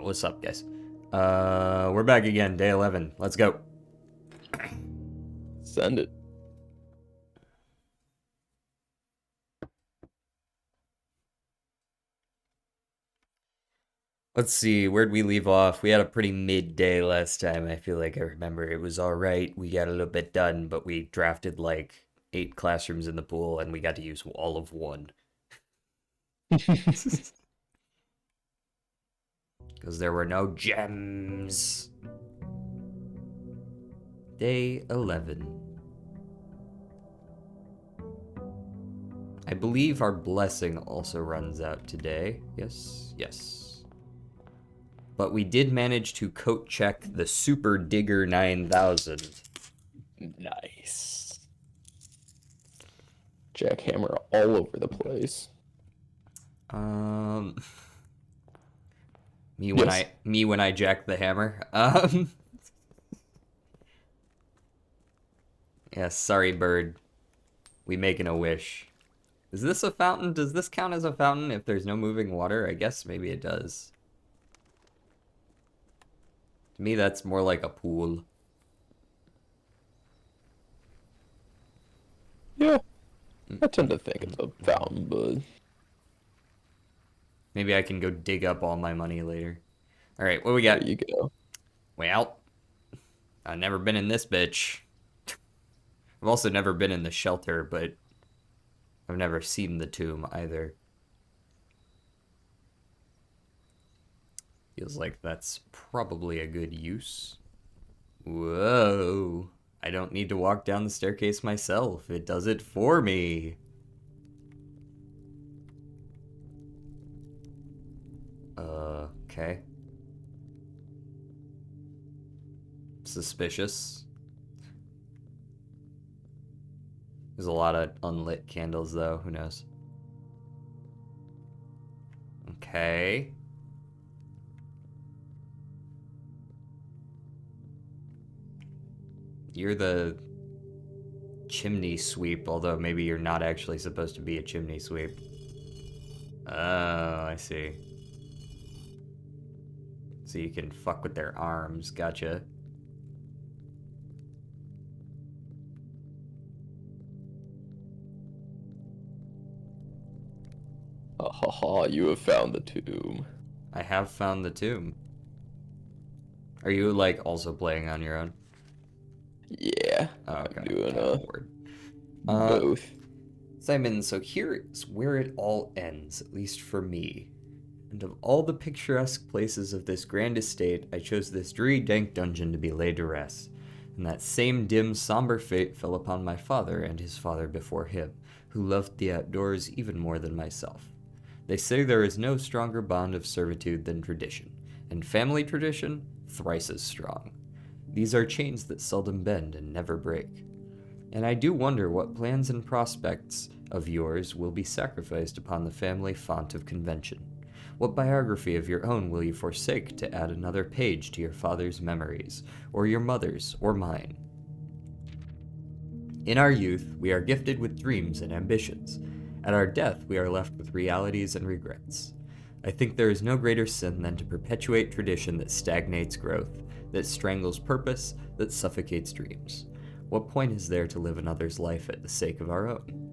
What's up, guys? We're back again, day 11. Let's go. Send it. Let's see, where'd we leave off? We had a pretty midday last time. I feel like I remember it was all right. We got a little bit done, but we drafted like 8 classrooms in the pool and we got to use all of one. Because there were no gems. Day 11. I believe our blessing also runs out today. Yes, yes. But we did manage to coat check the Super Digger 9000. Nice. Jackhammer all over the place. Me Yes. when I jack the hammer. Yeah, sorry, bird. We making a wish. Is this a fountain? Does this count as a fountain if there's no moving water? I guess maybe it does. To me, that's more like a pool. Yeah. I tend to think it's a fountain, but Maybe I can go dig up all my money later. All right, what we there got? you go. Well, I've never been in this bitch. I've also never been in the shelter, but I've never seen the tomb either. Feels like that's probably a good use. Whoa. I don't need to walk down the staircase myself. It does it for me. Okay. Suspicious. There's a lot of unlit candles, though. Who knows? Okay. You're the chimney sweep, although maybe you're not actually supposed to be a chimney sweep. Oh, I see. So you can fuck with their arms. Gotcha. Ha ha ha, you have found the tomb. I have found the tomb. Are you, like, also playing on your own? Yeah. Oh, I'm okay. doing Word. both. Simon, so here's where it all ends, at least for me. And of all the picturesque places of this grand estate, I chose this dreary, dank dungeon to be laid to rest. And that same dim, somber fate fell upon my father and his father before him, who loved the outdoors even more than myself. They say there is no stronger bond of servitude than tradition, and family tradition thrice as strong. These are chains that seldom bend and never break. And I do wonder what plans and prospects of yours will be sacrificed upon the family font of convention. What biography of your own will you forsake to add another page to your father's memories, or your mother's, or mine? In our youth, we are gifted with dreams and ambitions. At our death, we are left with realities and regrets. I think there is no greater sin than to perpetuate tradition that stagnates growth, that strangles purpose, that suffocates dreams. What point is there to live another's life at the sake of our own?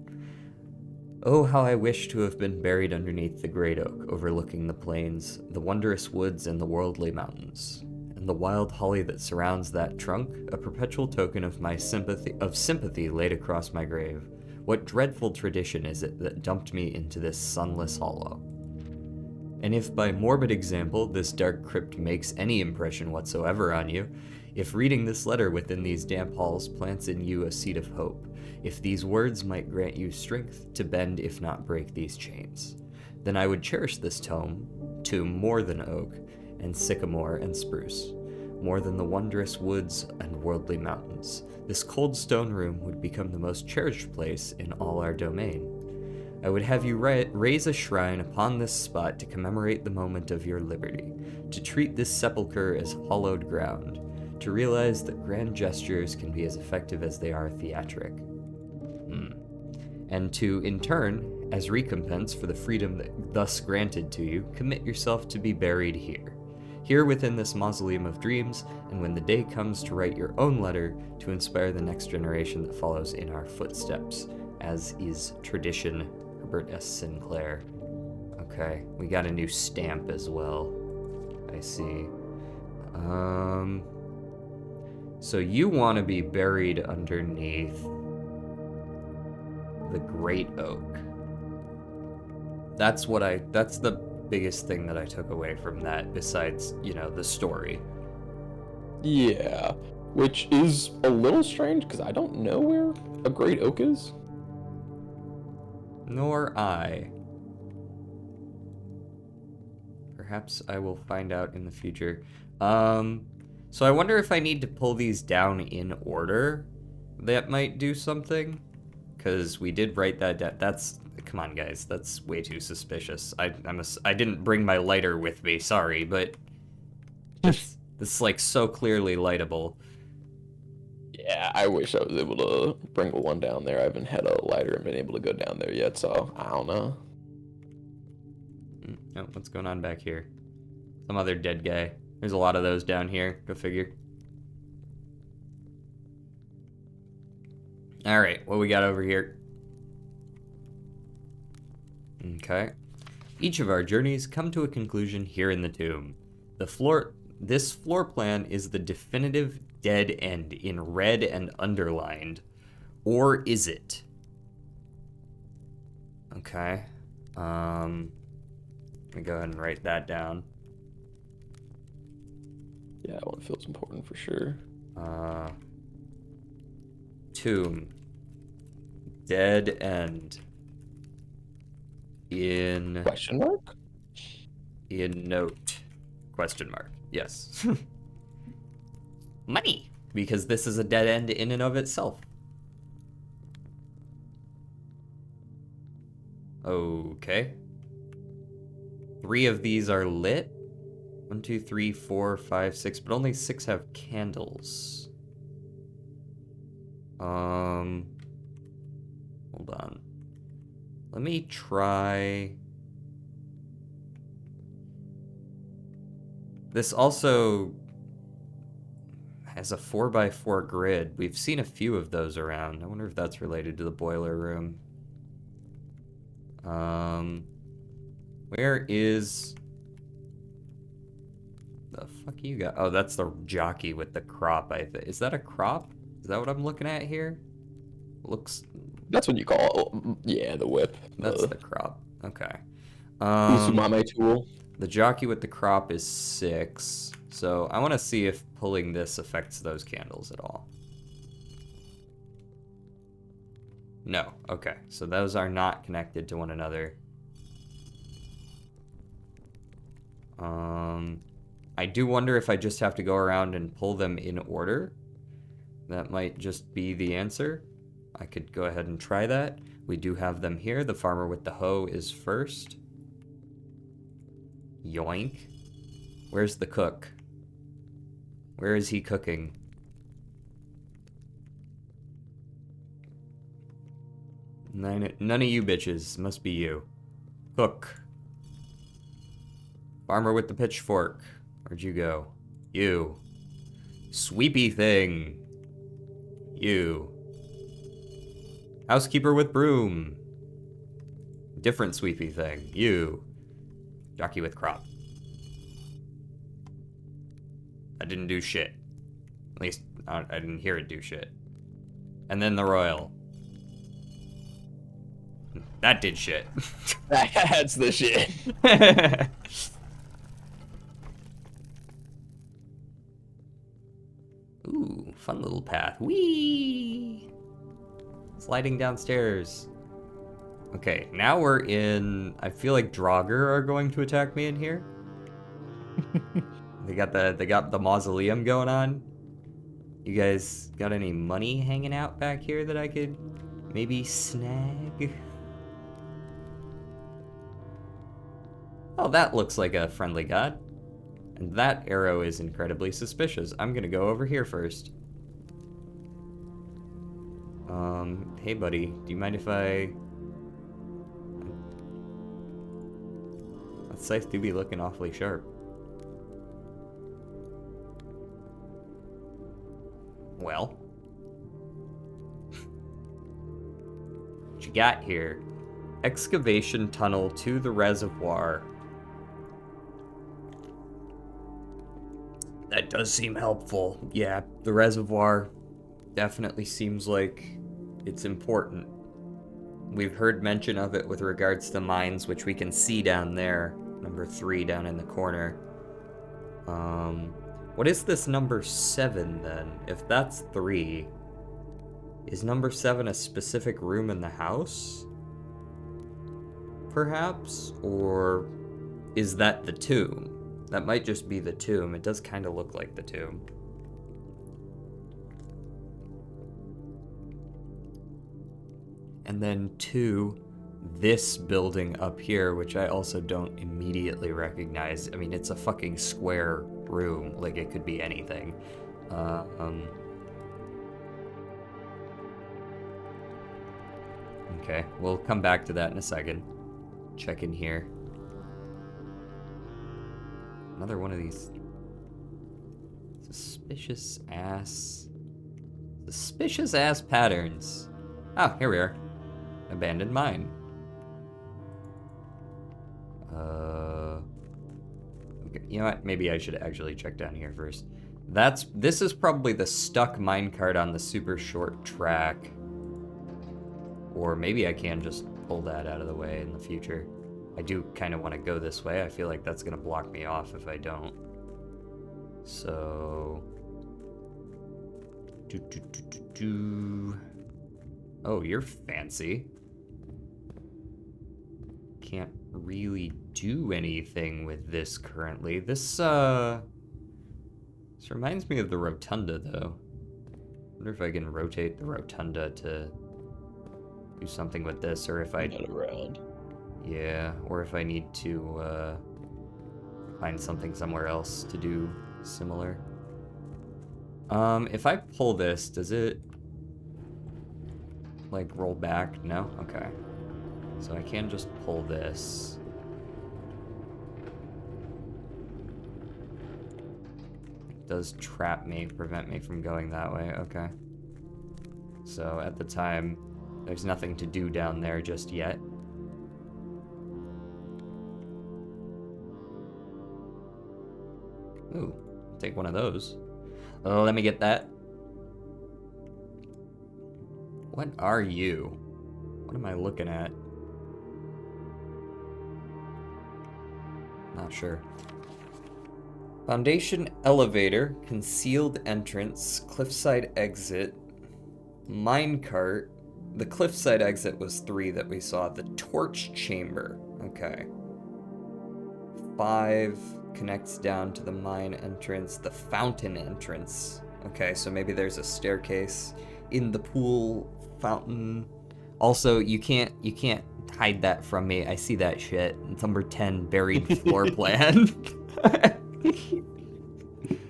Oh, how I wish to have been buried underneath the great oak, overlooking the plains, the wondrous woods, and the worldly mountains. And the wild holly that surrounds that trunk, a perpetual token of my sympathy laid across my grave. What dreadful tradition is it that dumped me into this sunless hollow? And if by morbid example this dark crypt makes any impression whatsoever on you, if reading this letter within these damp halls plants in you a seed of hope, if these words might grant you strength to bend if not break these chains, then I would cherish this tomb more than oak, and sycamore and spruce, more than the wondrous woods and worldly mountains. This cold stone room would become the most cherished place in all our domain. I would have you raise a shrine upon this spot to commemorate the moment of your liberty, to treat this sepulchre as hallowed ground, to realize that grand gestures can be as effective as they are theatric. And to, in turn, As recompense for the freedom that thus granted to you, commit yourself to be buried here. Here within this mausoleum of dreams, and when the day comes to write your own letter to inspire the next generation that follows in our footsteps, as is tradition. Herbert S. Sinclair. Okay, we got a new stamp as well. I see. So you want to be buried underneath the Great Oak. That's the biggest thing that I took away from that, besides, the story. Yeah, which is a little strange because I don't know where a great oak is. Nor I. Perhaps I will find out in the future. So I wonder if I need to pull these down in order. That might do something. Because we did write that down. Come on, guys. That's way too suspicious. I didn't bring my lighter with me. Sorry, but this is like so clearly lightable. Yeah, I wish I was able to bring one down there. I haven't had a lighter and been able to go down there yet, so I don't know. Oh, what's going on back here? Some other dead guy. There's a lot of those down here. Go figure. Alright, what we got over here? Okay. Each of our journeys come to a conclusion here in the tomb. This floor plan is the definitive dead end in red and underlined. Or is it? Okay. Let me go ahead and write that down. Yeah, that one feels important for sure. Tomb. Dead end. In... Question mark? In note. Question mark. Yes. Money! Because this is a dead end in and of itself. Okay. 3 of these are lit. 1, 2, 3, 4, 5, 6, but only 6 have candles. Hold on. Let me try... This also has a 4x4 grid. We've seen a few of those around. I wonder if that's related to the boiler room. Where is... The fuck you got? Oh, that's the jockey with the crop, I think. Is that a crop? Is that what I'm looking at here? Looks... That's what you call it. Yeah, the whip. That's the crop. Okay. Usumame tool. The jockey with the crop is 6. So I want to see if pulling this affects those candles at all. No. Okay. So those are not connected to one another. I do wonder if I just have to go around and pull them in order. That might just be the answer. I could go ahead and try that. We do have them here. The farmer with the hoe is first. Yoink. Where's the cook? Where is he cooking? None of you bitches. Must be you. Cook. Farmer with the pitchfork. Where'd you go? You. Sweepy thing. You. Housekeeper with broom. Different sweepy thing. You. Jockey with crop. I didn't do shit. At least, I didn't hear it do shit. And then the royal. That did shit. That's the shit. Ooh, fun little path. Whee! Sliding downstairs. Okay, now we're in... I feel like Draugr are going to attack me in here. They got the mausoleum going on. You guys got any money hanging out back here that I could maybe snag? Oh, that looks like a friendly god. And that arrow is incredibly suspicious. I'm gonna go over here first. Hey buddy, do you mind if I That scythe do be looking awfully sharp. Well. What you got here? Excavation tunnel to the reservoir. That does seem helpful. Yeah, the reservoir definitely seems like it's important. We've heard mention of it with regards to mines, which we can see down there. Number 3 down in the corner. What is this number 7 then? If that's 3, is number 7 a specific room in the house? Perhaps? Or is that the tomb? That might just be the tomb. It does kind of look like the tomb. And then 2, this building up here, which I also don't immediately recognize. I mean, it's a fucking square room. Like, it could be anything. Okay, we'll come back to that in a second. Check in here. Another one of these suspicious ass patterns. Oh, here we are. Abandoned mine. Okay, you know what? Maybe I should actually check down here first. This is probably the stuck minecart on the super short track. Or maybe I can just pull that out of the way in the future. I do kind of want to go this way. I feel like that's going to block me off if I don't. So... Oh, you're fancy. Can't really do anything with this currently. This reminds me of the rotunda, though. I wonder if I can rotate the rotunda to do something with this, or if I... Not around. Yeah, or if I need to find something somewhere else to do similar. If I pull this, does it like roll back? No? Okay. So I can just pull this. It does trap me, prevent me from going that way. Okay. So at the time, there's nothing to do down there just yet. Ooh, take one of those. Oh, let me get that. What are you? What am I looking at? Not sure. Foundation elevator, concealed entrance, cliffside exit, minecart. The cliffside exit was 3 that we saw. The torch chamber. Okay. 5 connects down to the mine entrance. The fountain entrance. Okay, so maybe there's a staircase in the pool fountain. Also, you can't hide that from me. I see that shit. It's number 10, buried floor plan.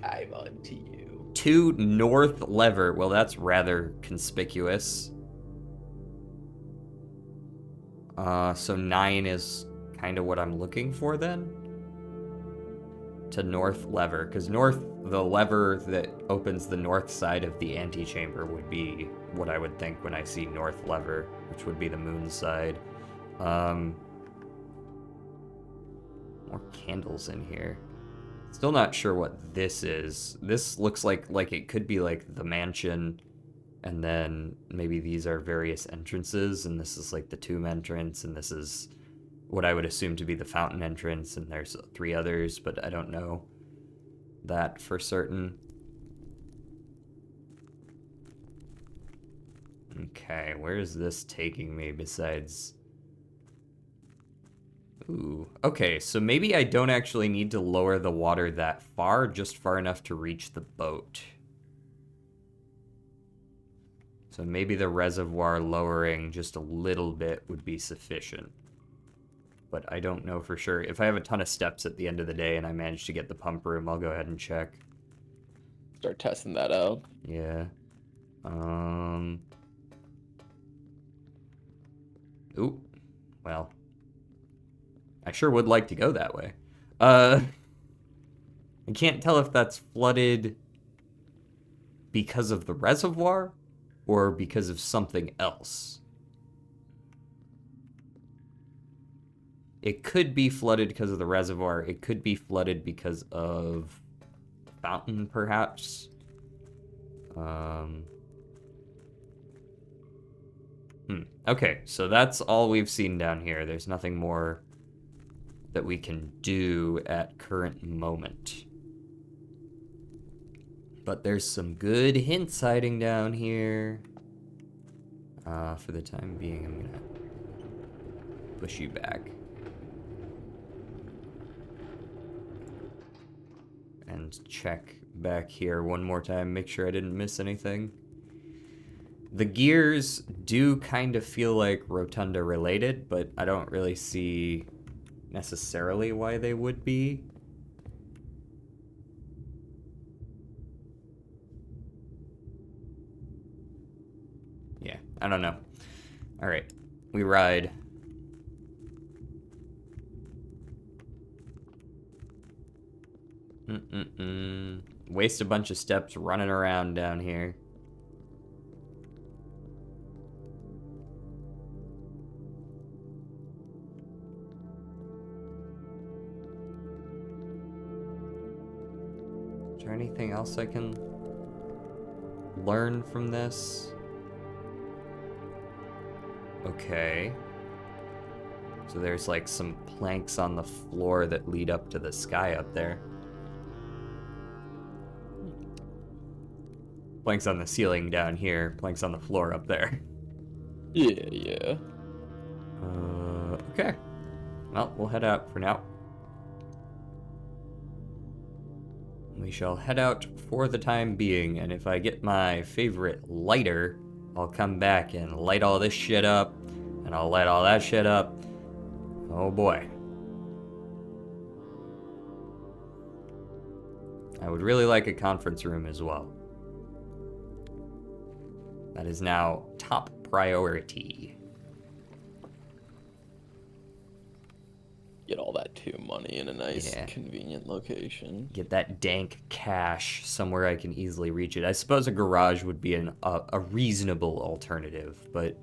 I'm on to you. 2 north lever. Well, that's rather conspicuous. So 9 is kind of what I'm looking for then. To north lever, because the lever that opens the north side of the antechamber would be what I would think when I see north lever, which would be the moon side. More candles in here. Still not sure what this is. This looks like it could be like the mansion, and then maybe these are various entrances, and this is like the tomb entrance, and this is what I would assume to be the fountain entrance, and there's 3 others, but I don't know that for certain. Okay, where is this taking me besides... Ooh, okay, so maybe I don't actually need to lower the water that far, just far enough to reach the boat. So maybe the reservoir lowering just a little bit would be sufficient. But I don't know for sure. If I have a ton of steps at the end of the day and I manage to get the pump room, I'll go ahead and check. Start testing that out. Yeah. Ooh. Well. I sure would like to go that way. I can't tell if that's flooded because of the reservoir or because of something else. It could be flooded because of the reservoir. It could be flooded because of the fountain, perhaps. Okay, so that's all we've seen down here. There's nothing more that we can do at current moment. But there's some good hints hiding down here. For the time being, I'm gonna push you back. And check back here one more time, make sure I didn't miss anything. The gears do kind of feel like Rotunda related, but I don't really see necessarily why they would be. Yeah, I don't know. All right, we ride. Waste a bunch of steps running around down here. Is there anything else I can learn from this? Okay. So there's like some planks on the floor that lead up to the sky up there. Planks on the ceiling down here, planks on the floor up there. Yeah. Okay. Well, we'll head out for now. We shall head out for the time being, and if I get my favorite lighter, I'll come back and light all this shit up, and I'll light all that shit up. Oh boy. I would really like a conference room as well. That is now top priority. Get all that too money in a nice, convenient location. Get that dank cash somewhere I can easily reach it. I suppose a garage would be a reasonable alternative, but...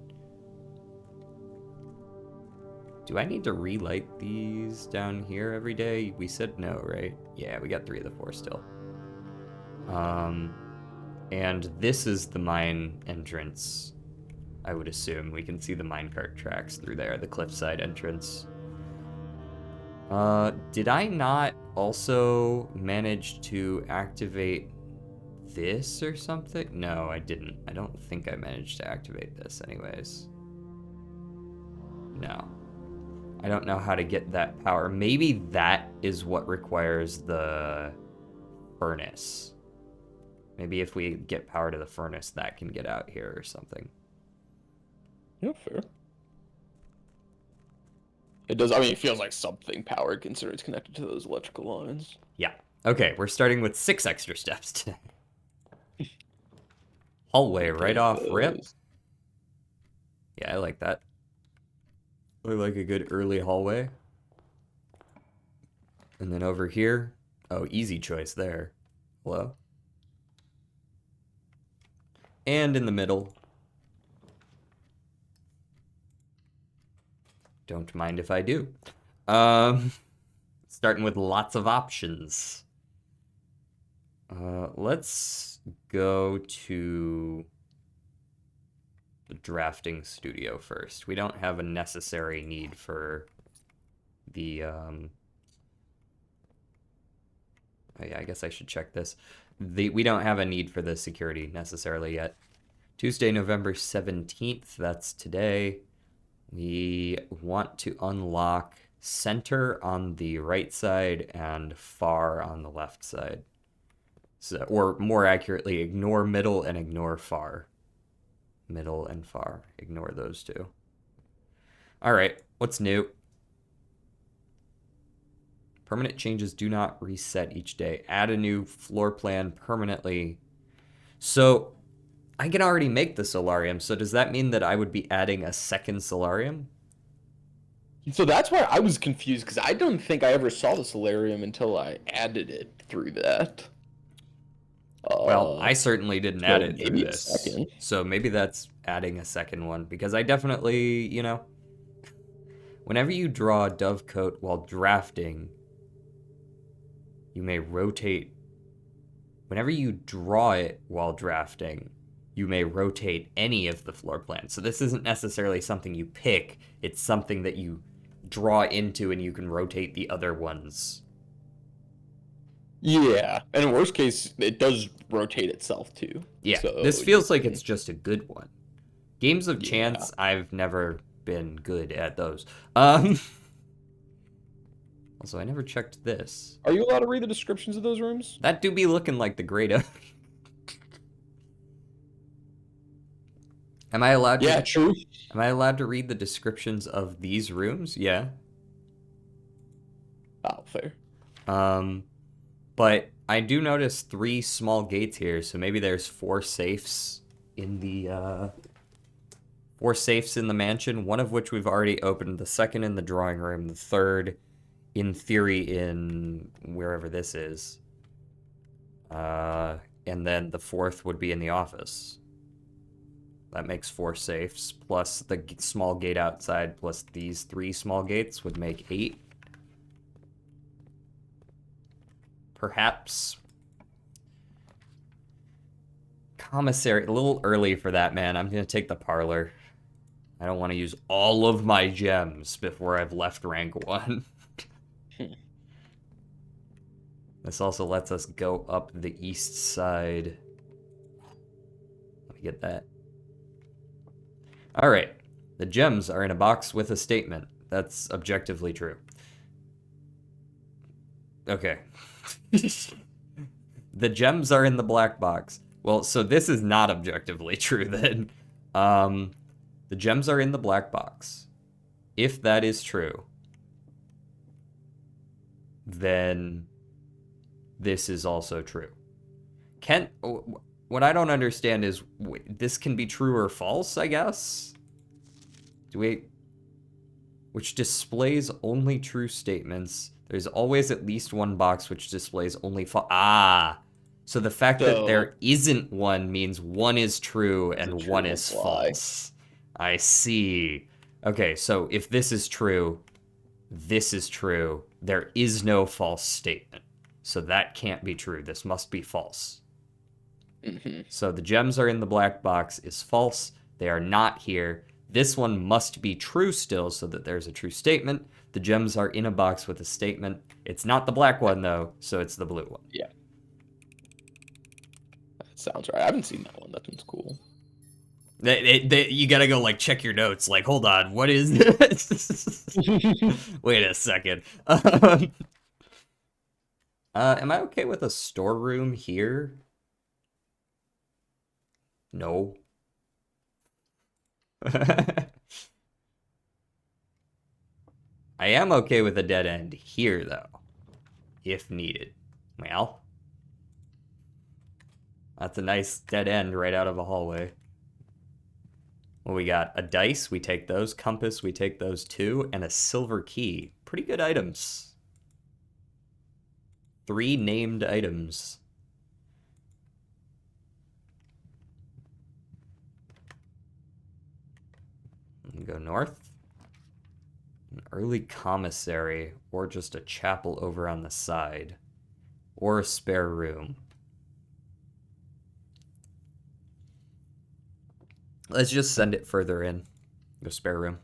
Do I need to relight these down here every day? We said no, right? Yeah, we got 3 of the 4 still. And this is the mine entrance, I would assume. We can see the minecart tracks through there, the cliffside entrance. Did I not also manage to activate this or something? No, I didn't. I don't think I managed to activate this anyways. No. I don't know how to get that power. Maybe that is what requires the furnace. Maybe if we get power to the furnace, that can get out here or something. Yeah, fair. It does, I mean, it feels like something powered considering it's connected to those electrical lines. Yeah. Okay, we're starting with 6 extra steps today. Hallway right off rip. Yeah, I like that. I like a good early hallway. And then over here, oh, easy choice there. Hello? And in the middle. Don't mind if I do. Starting with lots of options. Let's go to the drafting studio first. We don't have a necessary need for the, oh yeah, I guess I should check this. We don't have a need for the security necessarily yet. Tuesday, November 17th, that's today. We want to unlock center on the right side and far on the left side. So, or more accurately, ignore middle and ignore far. Middle and far. Ignore those two. All right, what's new? Permanent changes do not reset each day. Add a new floor plan permanently. So I can already make the solarium, so does that mean that I would be adding a second solarium? So that's why I was confused because I don't think I ever saw the solarium until I added it through that. Well, Uh, I certainly didn't add so it through maybe a this. second. So maybe that's adding a second one because I definitely, whenever you draw a dovecote while drafting, you may rotate. Whenever you draw it while drafting, you may rotate any of the floor plans. So this isn't necessarily something you pick, it's something that you draw into and you can rotate the other ones. Yeah, and in worst case, it does rotate itself too. Yeah, So this you feels like can, it's just a good one. Games of yeah. chance, I've never been good at those. Um, also, I never checked this. Are you allowed to read the descriptions of those rooms? That do be looking like the Great Oak. Am I allowed Yeah, to? true. Am I allowed to read the descriptions of these rooms? Yeah. Oh, fair. Um, but I do notice 3 small gates here, so maybe there's 4 safes in the 4 safes in the mansion. One of which we've already opened. The second in the drawing room. The third, in theory, in wherever this is. And then the fourth would be in the office. That makes 4 safes, plus the small gate outside, plus these 3 small gates would make 8. Perhaps commissary. A little early for that, man. I'm gonna take the parlor. I don't want to use all of my gems before I've left rank 1. This also lets us go up the east side. Let me get that. All right. The gems are in a box with a statement. That's objectively true. Okay. The gems are in the black box. Well, so this is not objectively true then. The gems are in the black box. If that is true, then this is also true. What I don't understand is this can be true or false, I guess? Which displays only true statements. There's always at least one box which displays only so the fact that So there isn't one means one is true it's a and true one is reply. false. I see. Okay, so if this is true, there is no false statement. So that can't be true. This must be false. So the gems are in the black box is false. They are not here. This one must be true still so that there's a true statement. The gems are in a box with a statement. It's not the black one, though, so it's the blue one. Yeah. That sounds right. I haven't seen that one. That one's cool. You gotta go, like, check your notes. Like, hold on, what is this? Wait a second. Am I okay with a storeroom here? No. I am okay with a dead end here, though, if needed. Well, that's a nice dead end right out of a hallway. Well, we got a dice, we take those. Compass, we take those too. And a silver key. Pretty good items. 3 named items. Go north. An early commissary, or just a chapel over on the side. Or a spare room. Let's just send it further in. Go spare room.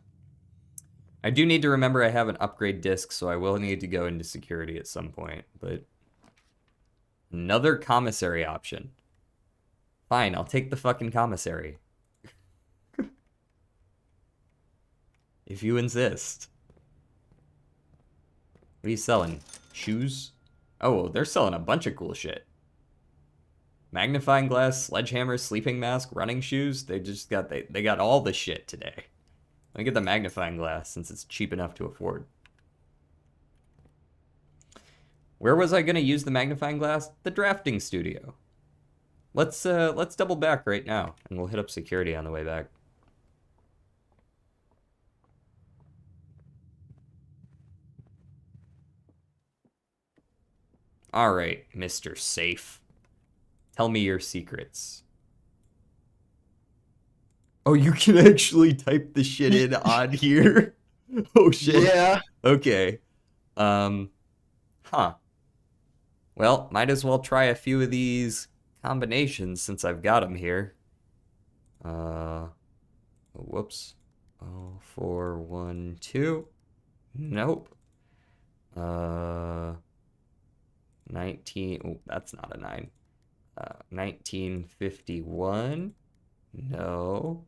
I do need to remember I have an upgrade disc, so I will need to go into security at some point, but another commissary option. Fine, I'll take the fucking commissary. If you insist. What are you selling? Shoes? Oh, they're selling a bunch of cool shit. Magnifying glass, sledgehammer, sleeping mask, running shoes. They got all the shit today. Let me get the magnifying glass since it's cheap enough to afford. Where was I gonna use the magnifying glass? The drafting studio. Let's double back right now, and we'll hit up security on the way back. All right, Mr. Safe. Tell me your secrets. Oh, you can actually type the shit in on here. Oh shit. Yeah. Okay. Um, huh. Well, might as well try a few of these combinations since I've got them here. Whoops. Oh, 4, 1, 2. Nope. 19. Oh, that's not a 9. 1951. No.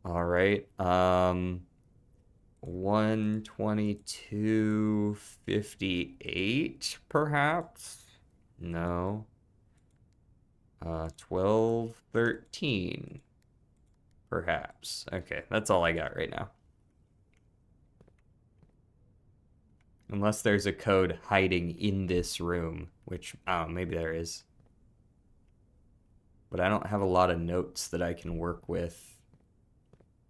All right. 122.58, perhaps? No. 12.13, perhaps. Okay, that's all I got right now. Unless there's a code hiding in this room, which, oh, maybe there is. But I don't have a lot of notes that I can work with.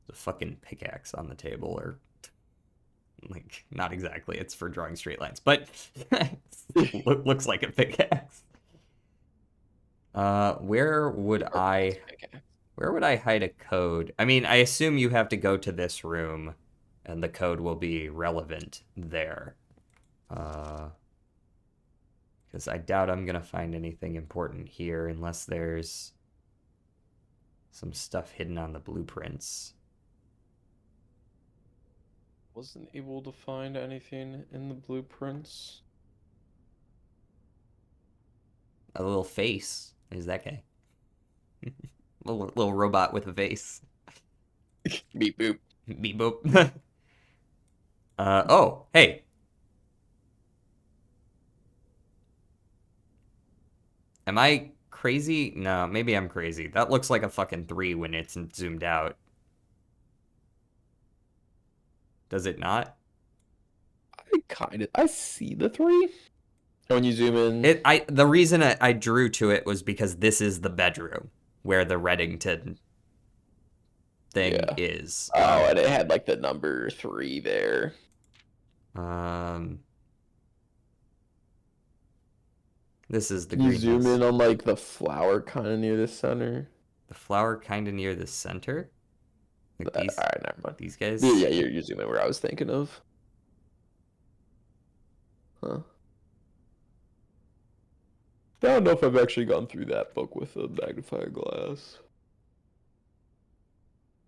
The fucking pickaxe on the table, or like, not exactly. It's for drawing straight lines, but looks like a pickaxe. Where would I hide a code? I mean, I assume you have to go to this room, and the code will be relevant there. Because I doubt I'm gonna find anything important here unless there's some stuff hidden on the blueprints. Wasn't able to find anything in the blueprints. A little face. Who's that guy? little robot with a face. Beep boop. Beep boop. Oh, hey. Am I crazy? No, maybe I'm crazy. That looks like a fucking 3 when it's zoomed out. Does it not? I see the 3. When you zoom in. The reason I drew to it was because this is the bedroom where the Reddington thing is. Oh, and it had like the number 3 there. This is the Can you greenhouse. zoom in on like the flower kind of near the center? The flower kind of near the center? Like these, all right, never mind. These guys? Yeah, you're zooming where I was thinking of. Huh. I don't know if I've actually gone through that book with a magnifying glass.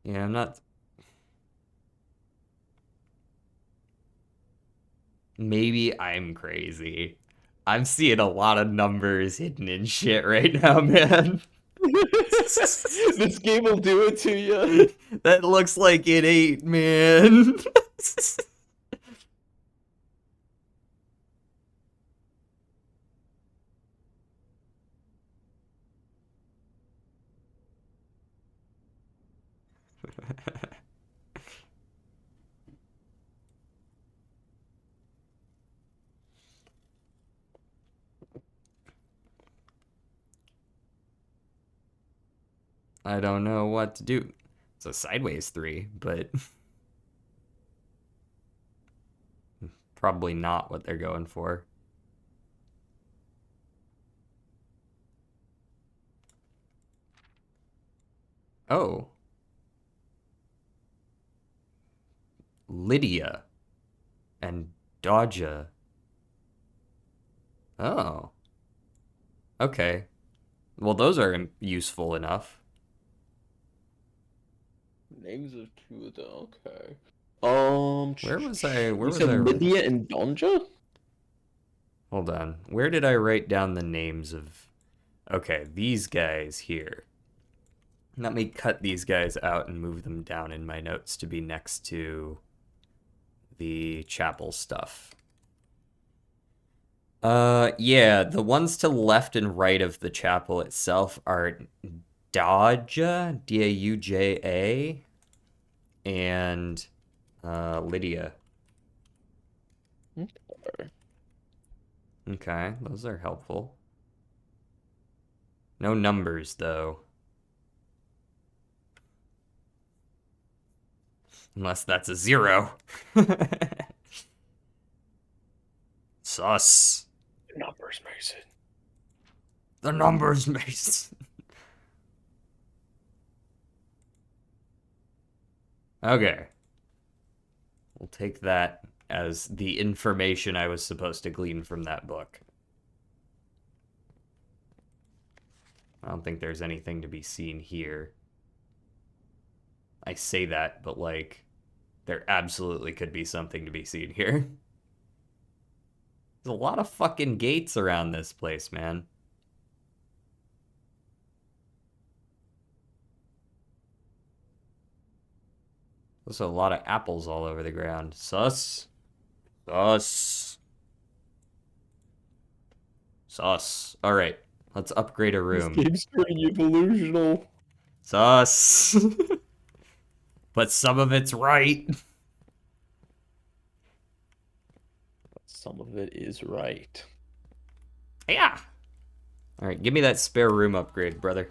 Yeah, I'm not. Maybe I'm crazy. I'm seeing a lot of numbers hidden in shit right now, man. This game will do it to you. That looks like it ain't, man. I don't know what to do. It's a sideways 3, but probably not what they're going for. Oh. Lydia and Dodja. Oh. Okay. Well, those are useful enough. Names of 2 of them. Okay. Where was I? Where You was said I? Lydia and Donja? Hold on. Where did I write down the names of? Okay, these guys here. Let me cut these guys out and move them down in my notes to be next to the chapel stuff. Yeah, the ones to the left and right of the chapel itself are Dodja, Dauja, and Lydia. Okay, those are helpful. No numbers, though. Unless that's a 0. Sus. Number numbers, Mason. The numbers, Mason. Okay. We'll take that as the information I was supposed to glean from that book. I don't think there's anything to be seen here. I say that, but like, there absolutely could be something to be seen here. There's a lot of fucking gates around this place, man. There's a lot of apples all over the ground. Sus. Sus. Sus. Alright, let's upgrade a This room. game's pretty delusional. Sus. But some of it's right. Some of it is right. Yeah. Alright, give me that spare room upgrade, brother.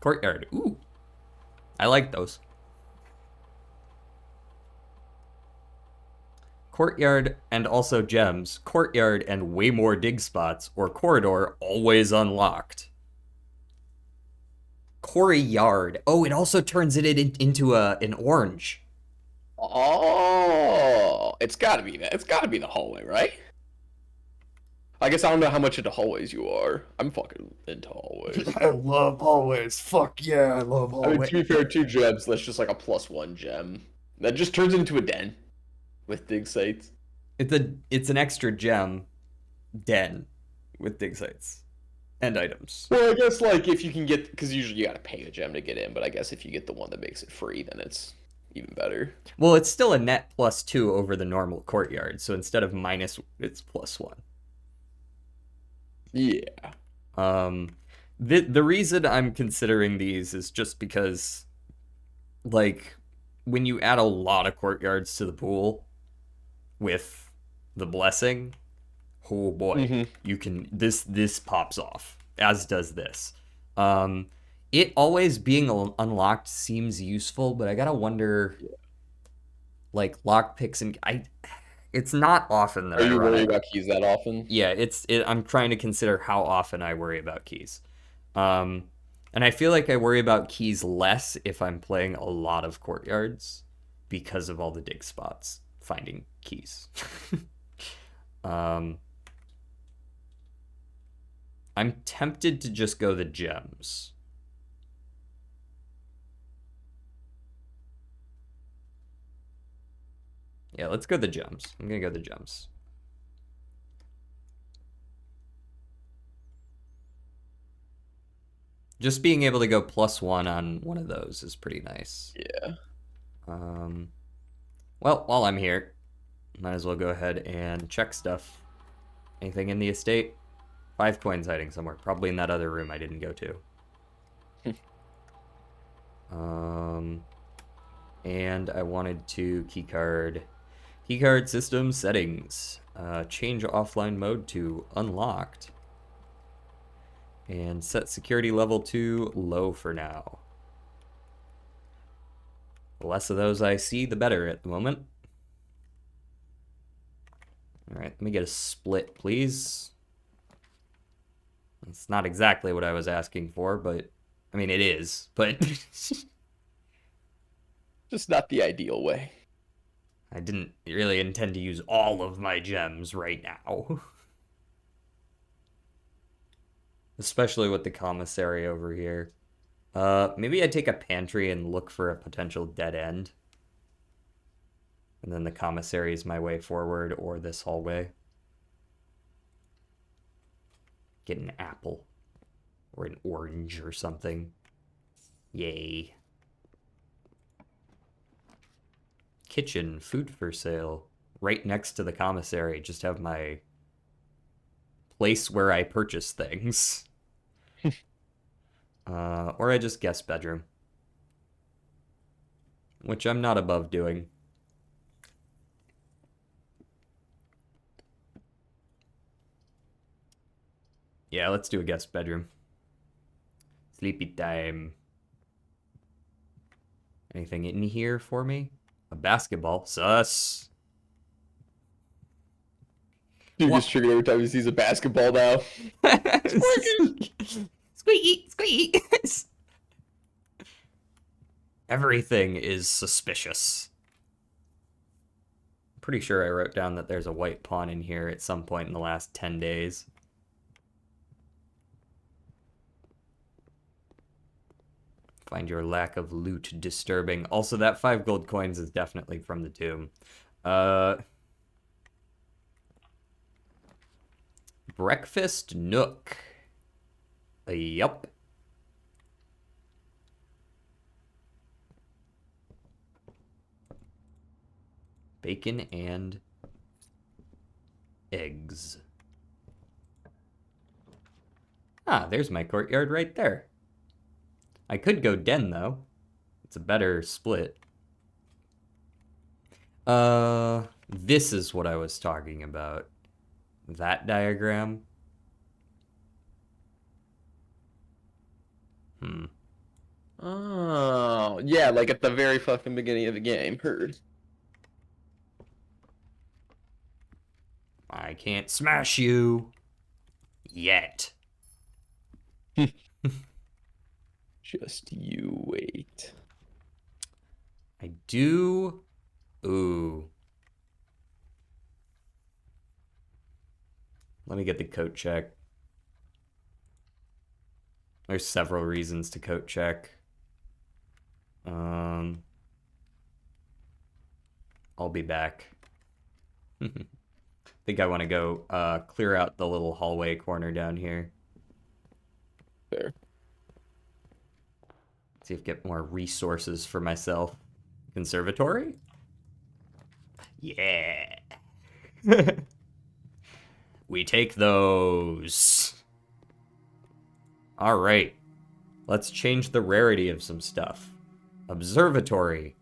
Courtyard. Ooh. I like those. Courtyard and also gems. Courtyard and way more dig spots. Or corridor always unlocked. Quarry yard. Oh, it also turns it into an orange. Oh, it's gotta be that. It's gotta be the hallway, right? I guess I don't know how much into hallways you are. I'm fucking into hallways. I love hallways. Fuck yeah, I love I mean, hallways. to be fair, 2 gems, that's just like a +1 gem. That just turns it into a den with dig sites. It's an extra gem den with dig sites and items. Well, I guess like if you can get, because usually you gotta pay a gem to get in, but I guess if you get the one that makes it free, then it's even better. Well, it's still a net +2 over the normal courtyard, so instead of minus, it's +1. Yeah. The reason I'm considering these is just because, like, when you add a lot of courtyards to the pool with the blessing, oh boy, you can this pops off, as does this. It always being unlocked seems useful, but I gotta wonder, like lockpicks and it's not often that Are I you run worried it. about keys that often? Yeah, I'm trying to consider how often I worry about keys. And I feel like I worry about keys less if I'm playing a lot of courtyards because of all the dig spots finding keys. I'm tempted to just go the gems. Yeah, let's go the gems. I'm gonna go the gems. Just being able to go +1 on one of those is pretty nice. Yeah. Well, while I'm here, might as well go ahead and check stuff. Anything in the estate? 5 coins hiding somewhere. Probably in that other room I didn't go to. And I wanted to keycard system settings. Change offline mode to unlocked. And set security level to low for now. The less of those I see, the better at the moment. Alright, let me get a split, please. It's not exactly what I was asking for, but... I mean, it is, but... Just not the ideal way. I didn't really intend to use all of my gems right now. Especially with the commissary over here. Maybe I take a pantry and look for a potential dead end. And then the commissary is my way forward, or this hallway. Get an apple. Or an orange or something. Yay. Kitchen, food for sale. Right next to the commissary. Just have my place where I purchase things. Or I just guess bedroom. Which I'm not above doing. Yeah, let's do a guest bedroom. Sleepy time. Anything in here for me? A basketball. Sus. Dude What? gets triggered every time he sees a basketball now. It's working. Squeaky, squeaky. Everything is suspicious. I'm pretty sure I wrote down that there's a white pawn in here at some point in the last 10 days. Find your lack of loot disturbing. Also, that 5 gold coins is definitely from the tomb. Breakfast nook. Yup. Bacon and eggs. Ah, there's my courtyard right there. I could go den, though. It's a better split. This is what I was talking about. That diagram. Oh, yeah, like at the very fucking beginning of the game. Heard. I can't smash you. Yet. Just you wait. I do. Ooh. Let me get the coat check. There's several reasons to coat check. I'll be back. Think I want to go clear out the little hallway corner down here. Fair. See if I get more resources for myself. Conservatory? Yeah. We take those. All right. Let's change the rarity of some stuff. Observatory.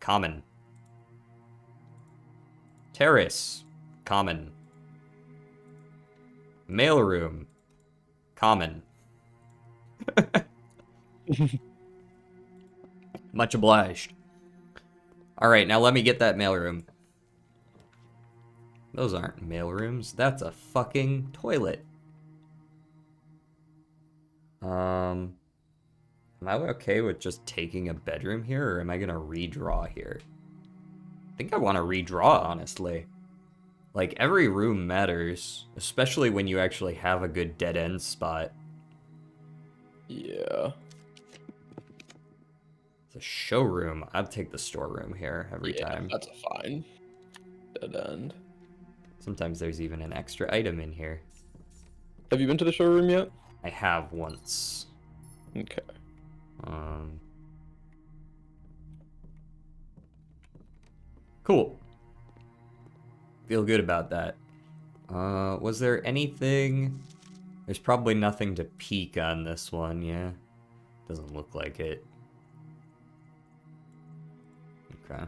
Common. Terrace. Common. Mailroom. Common. Much obliged. All right, now let me get that mailroom. Those aren't mailrooms. That's a fucking toilet. Am I okay with just taking a bedroom here, or am I gonna redraw here? I think I want to redraw, honestly. Like, every room matters, especially when you actually have a good dead end spot. Yeah. The showroom. I'd take the storeroom here every Yeah, time. that's a fine dead end. Sometimes there's even an extra item in here. Have you been to the showroom yet? I have once. Okay. Cool. Feel good about that. Was there anything? There's probably nothing to peek on this one, yeah? Doesn't look like it. Okay.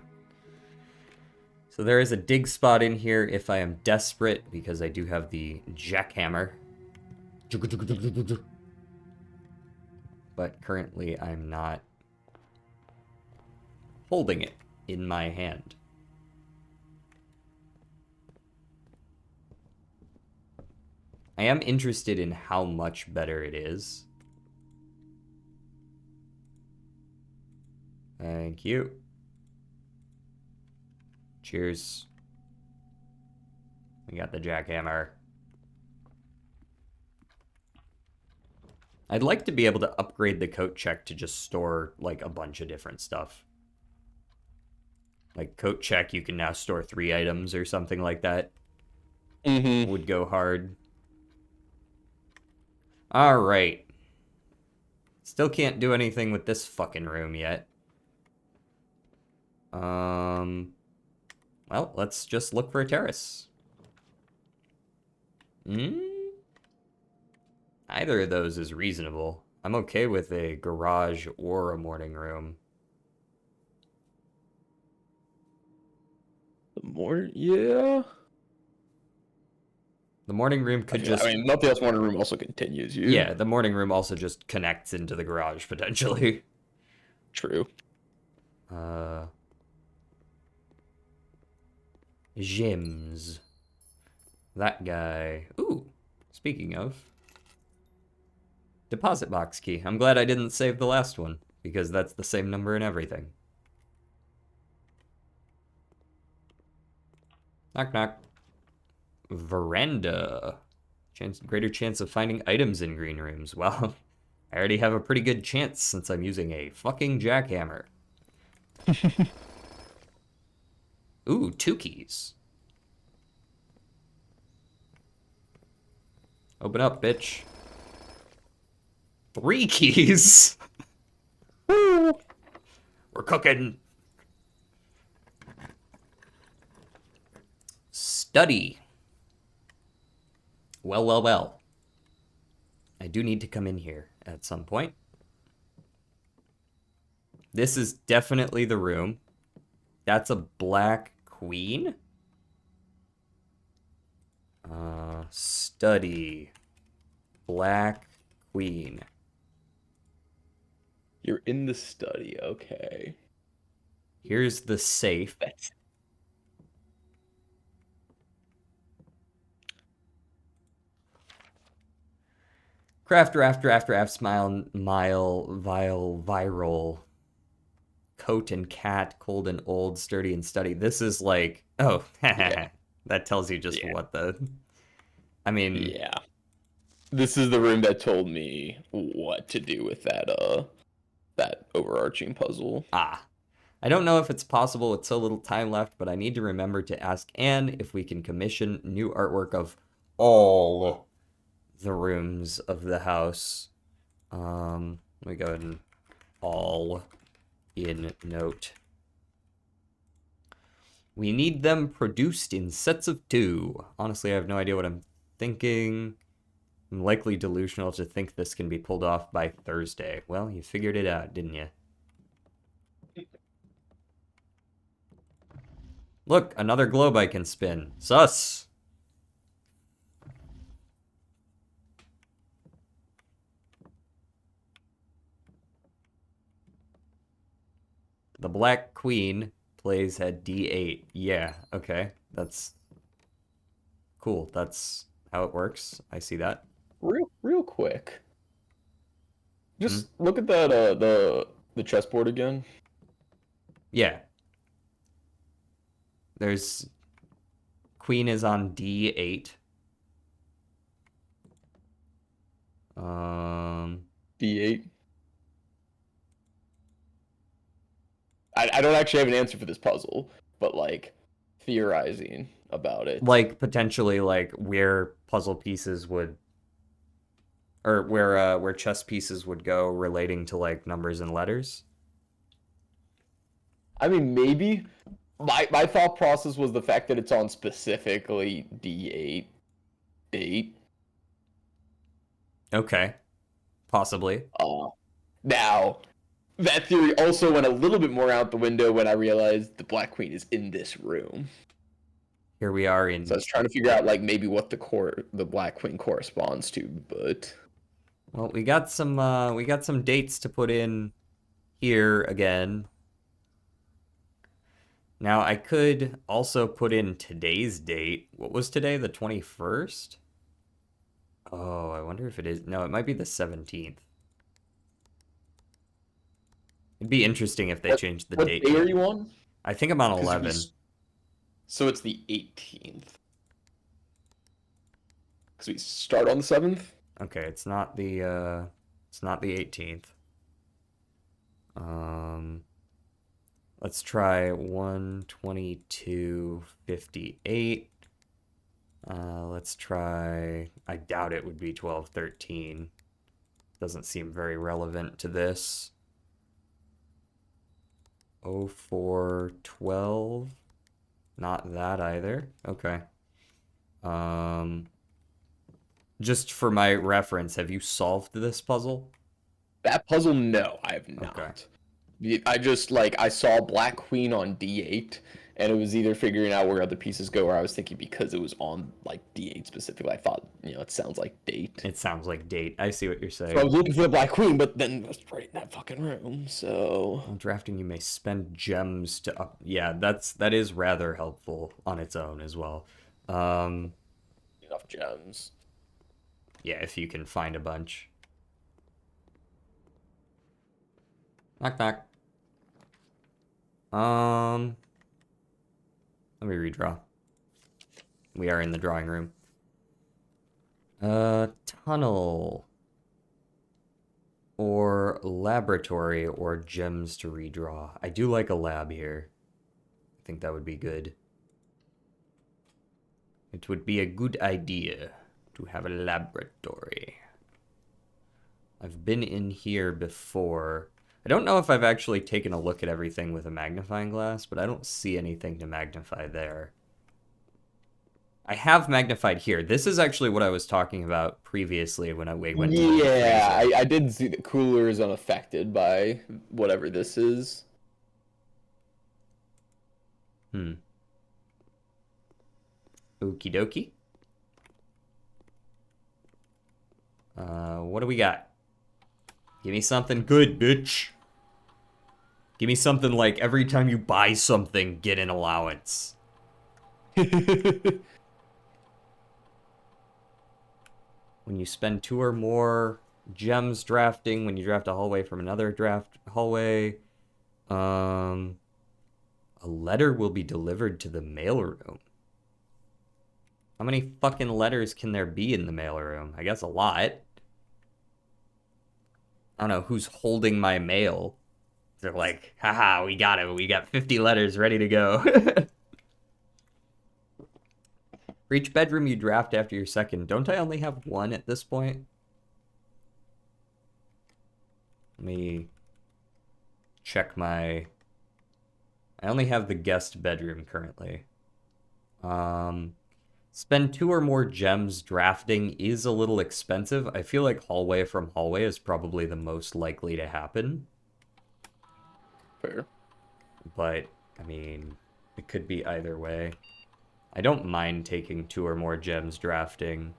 So there is a dig spot in here if I am desperate, because I do have the jackhammer. But currently I'm not holding it in my hand. I am interested in how much better it is. Thank you. Cheers. We got the jackhammer. I'd like to be able to upgrade the coat check to just store, like, a bunch of different stuff. Like, coat check, you can now store 3 items or something like that. Mm-hmm. Would go hard. Alright. Still can't do anything with this fucking room yet. Well, let's just look for a terrace. Either of those is reasonable. I'm okay with a garage or a morning room. Yeah. The morning room could just... I mean, nothing else morning room also continues you. Yeah, the morning room also just connects into the garage, potentially. True. Gems. That guy. Ooh, speaking of, deposit box key. I'm glad I didn't save the last one, because that's the same number and everything. Knock knock. Veranda. Greater chance of finding items in green rooms. Well, I already have a pretty good chance since I'm using a fucking jackhammer. Ooh, 2 keys. Open up, bitch. 3 keys. Woo! We're cooking. Study. Well, well, well. I do need to come in here at some point. This is definitely the room. That's a black queen. Study. Black queen. You're in the study, okay. Here's the safe. That's Craft, draft, smile, mile, vile, viral. Coat and cat, cold and old, sturdy and study. This is like, oh, yeah, that tells you just yeah, what the. I mean, yeah. This is the room that told me what to do with that overarching puzzle. ah. I don't know if it's possible with so little time left, but I need to remember to ask Anne if we can commission new artwork of all the rooms of the house. Let me go ahead and all in note. We need them produced in sets of 2. Honestly, I have no idea what I'm thinking. I'm likely delusional to think this can be pulled off by Thursday. Well, you figured it out, didn't you? Look, another globe I can spin. Sus! The Black Queen plays at D8. Yeah, okay. That's cool. That's how it works. I see that. Real quick. Hmm? Just look at that the chessboard again. Yeah. There's Queen is on D8. D8. I don't actually have an answer for this puzzle, but like theorizing about it. Like potentially like where puzzle pieces would or where chess pieces would go relating to like numbers and letters. I mean, maybe my thought process was the fact that it's on specifically D8 date. Okay, possibly. Uh, Now that theory also went a little bit more out the window when I realized the Black Queen is in this room. Here we are So I in. was trying to figure out like maybe what the Black Queen corresponds to, but Well, we got some dates to put in here again. Now I could also put in today's date. What was today? The 21st? Oh, I wonder if it is. No, it might be the 17th. It'd be interesting if they changed the what date. day are you on? I think I'm on 'Cause 11. So it's the 18th. Because we start on the 7th. Okay, it's not the 18th. Um let's try 122:58. Let's try, I doubt it would be 12:13. Doesn't seem very relevant to this. 04:12. Not that either. Okay. Um just for my reference, have you solved this puzzle? That puzzle, no, I have Okay. not. I just like I saw Black Queen on D8, and it was either figuring out where other pieces go, or I was thinking because it was on like D8 specifically, I thought it sounds like date. It sounds like date. I see what you're saying. So I was looking for the Black Queen, but then it was right in that fucking room. So While drafting, you may spend gems to up. Yeah, that is rather helpful on its own as well. Um, enough gems. Yeah, if you can find a bunch. Knock knock. Let me redraw. We are in the drawing room. Tunnel. Or laboratory or gems to redraw. I do like a lab here. I think that would be good. It would be a good idea to have a laboratory. I've been in here before. I don't know if I've actually taken a look at everything with a magnifying glass, but I don't see anything to magnify there. I have magnified here. This is actually what I was talking about previously when we went to the Yeah, freezer. I did see the cooler is unaffected by whatever this is. Okie dokie. What do we got? Give me something good, bitch. Give me something like every time you buy something, get an allowance. When you spend 2 or more gems drafting, when you draft a hallway from another draft hallway, a letter will be delivered to the mailroom. How many fucking letters can there be in the mailroom? I guess a lot. I don't know who's holding my mail. They're like, haha, we got it. We got 50 letters ready to go. For each bedroom you draft after your second, don't I only have one at this point? Let me check my... I only have the guest bedroom currently. Spend 2 or more gems drafting is a little expensive. I feel like hallway from hallway is probably the most likely to happen. Fair. But, I mean, it could be either way. I don't mind taking 2 or more gems drafting.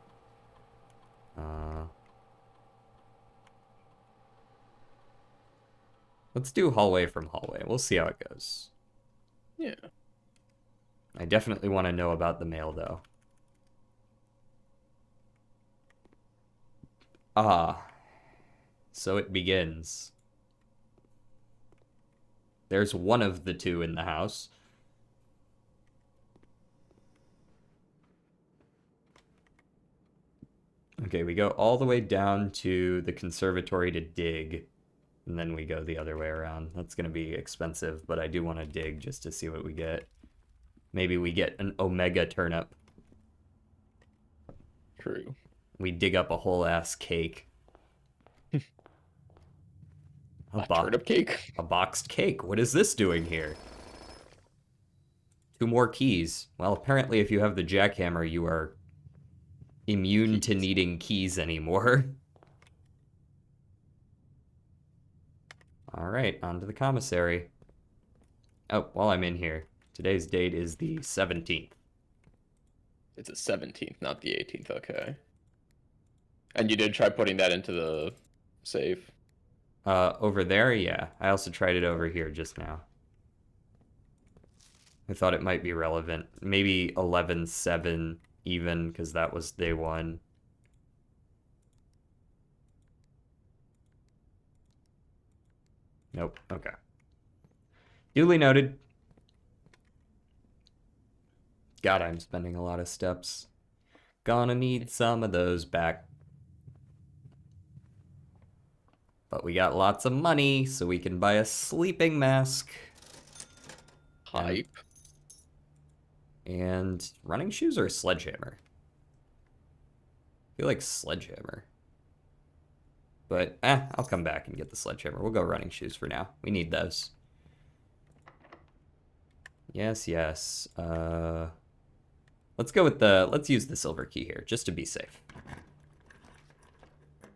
Let's do hallway from hallway. We'll see how it goes. Yeah. I definitely want to know about the mail, though. So it begins. There's one of the 2 in the house. Okay, we go all the way down to the conservatory to dig, and then we go the other way around. That's going to be expensive, but I do want to dig just to see what we get. Maybe we get an omega turnip. True. We dig up a whole ass cake. A turnip cake? A boxed cake. What is this doing here? 2 more keys. Well, apparently if you have the jackhammer, you are immune to needing keys anymore. Alright, on to the commissary. Oh, while I'm in here, today's date is the 17th. It's the 17th, not the 18th, okay. And you did try putting that into the safe? Over there, yeah. I also tried it over here just now. I thought it might be relevant. Maybe 11-7 even, because that was day 1. Nope, okay. Duly noted. God, I'm spending a lot of steps. Gonna need some of those back. But we got lots of money, so we can buy a sleeping mask. Hype. And running shoes or a sledgehammer? I feel like sledgehammer. But, I'll come back and get the sledgehammer. We'll go running shoes for now. We need those. Yes, yes. Let's go with let's use the silver key here, just to be safe.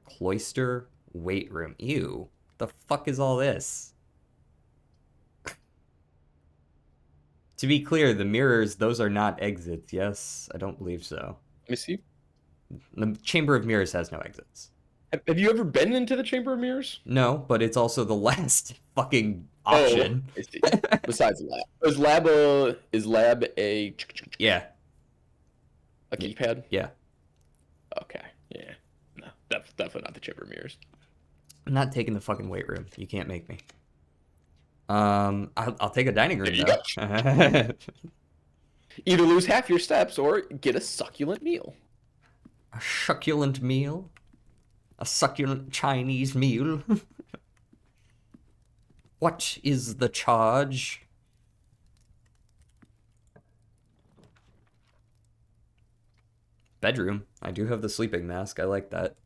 Cloister weight room. Ew. The fuck is all this? To be clear, the mirrors, those are not exits. Yes, I don't believe so. Let me see. The Chamber of Mirrors has no exits. Have you ever been into the Chamber of Mirrors? No, but it's also the last fucking option. Oh, I see. Besides lab. Is lab a Yeah. keypad? Yeah. Okay. Yeah. No, definitely not the chipper mirrors. I'm not taking the fucking weight room. You can't make me. I'll take a dining There room you go. though. Either lose half your steps or get a succulent meal. A succulent meal? A succulent Chinese meal? What is the charge? Bedroom. I do have the sleeping mask. I like that.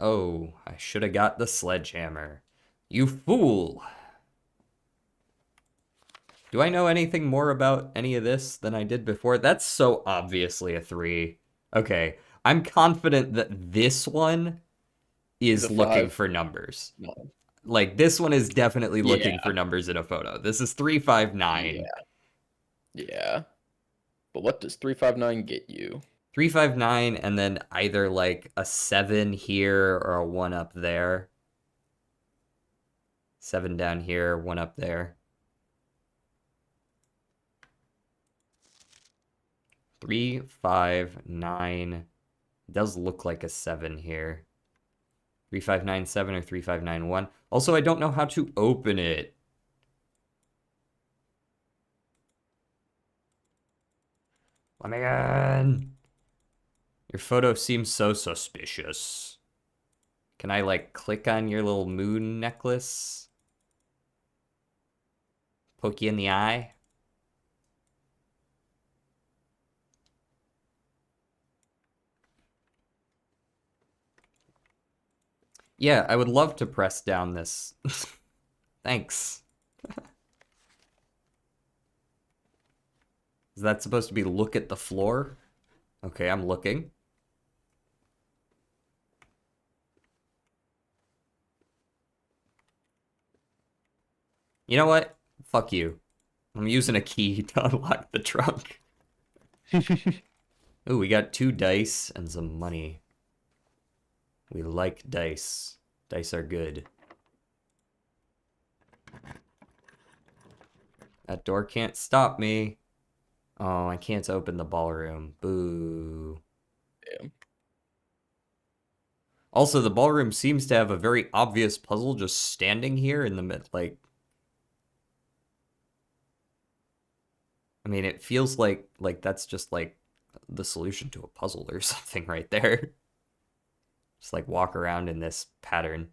Oh, I should have got the sledgehammer. You fool! Do I know anything more about any of this than I did before? That's so obviously a 3. Okay, I'm confident that this one Is is a looking 5. for numbers. No. Like, this one is definitely looking Yeah. for numbers in a photo. This is 359. Yeah. Yeah. But what does 359 get you? 359 and then either like a 7 here or a 1 up there. 7 down here, 1 up there. 359 does look like a 7 here. 3597 or 3591. Also, I don't know how to open it. Let me in. Your photo seems so suspicious. Can I, like, click on your little moon necklace? Poke you in the eye? Yeah, I would love to press down this. Thanks. Is that supposed to be look at the floor? Okay, I'm looking. You know what? Fuck you. I'm using a key to unlock the trunk. Ooh, we got 2 dice and some money. We like dice. Dice are good. That door can't stop me. Oh, I can't open the ballroom. Boo. Damn. Also, the ballroom seems to have a very obvious puzzle just standing here in the mid, like... I mean, it feels like that's just, like, the solution to a puzzle or something right there. Just, like, walk around in this pattern.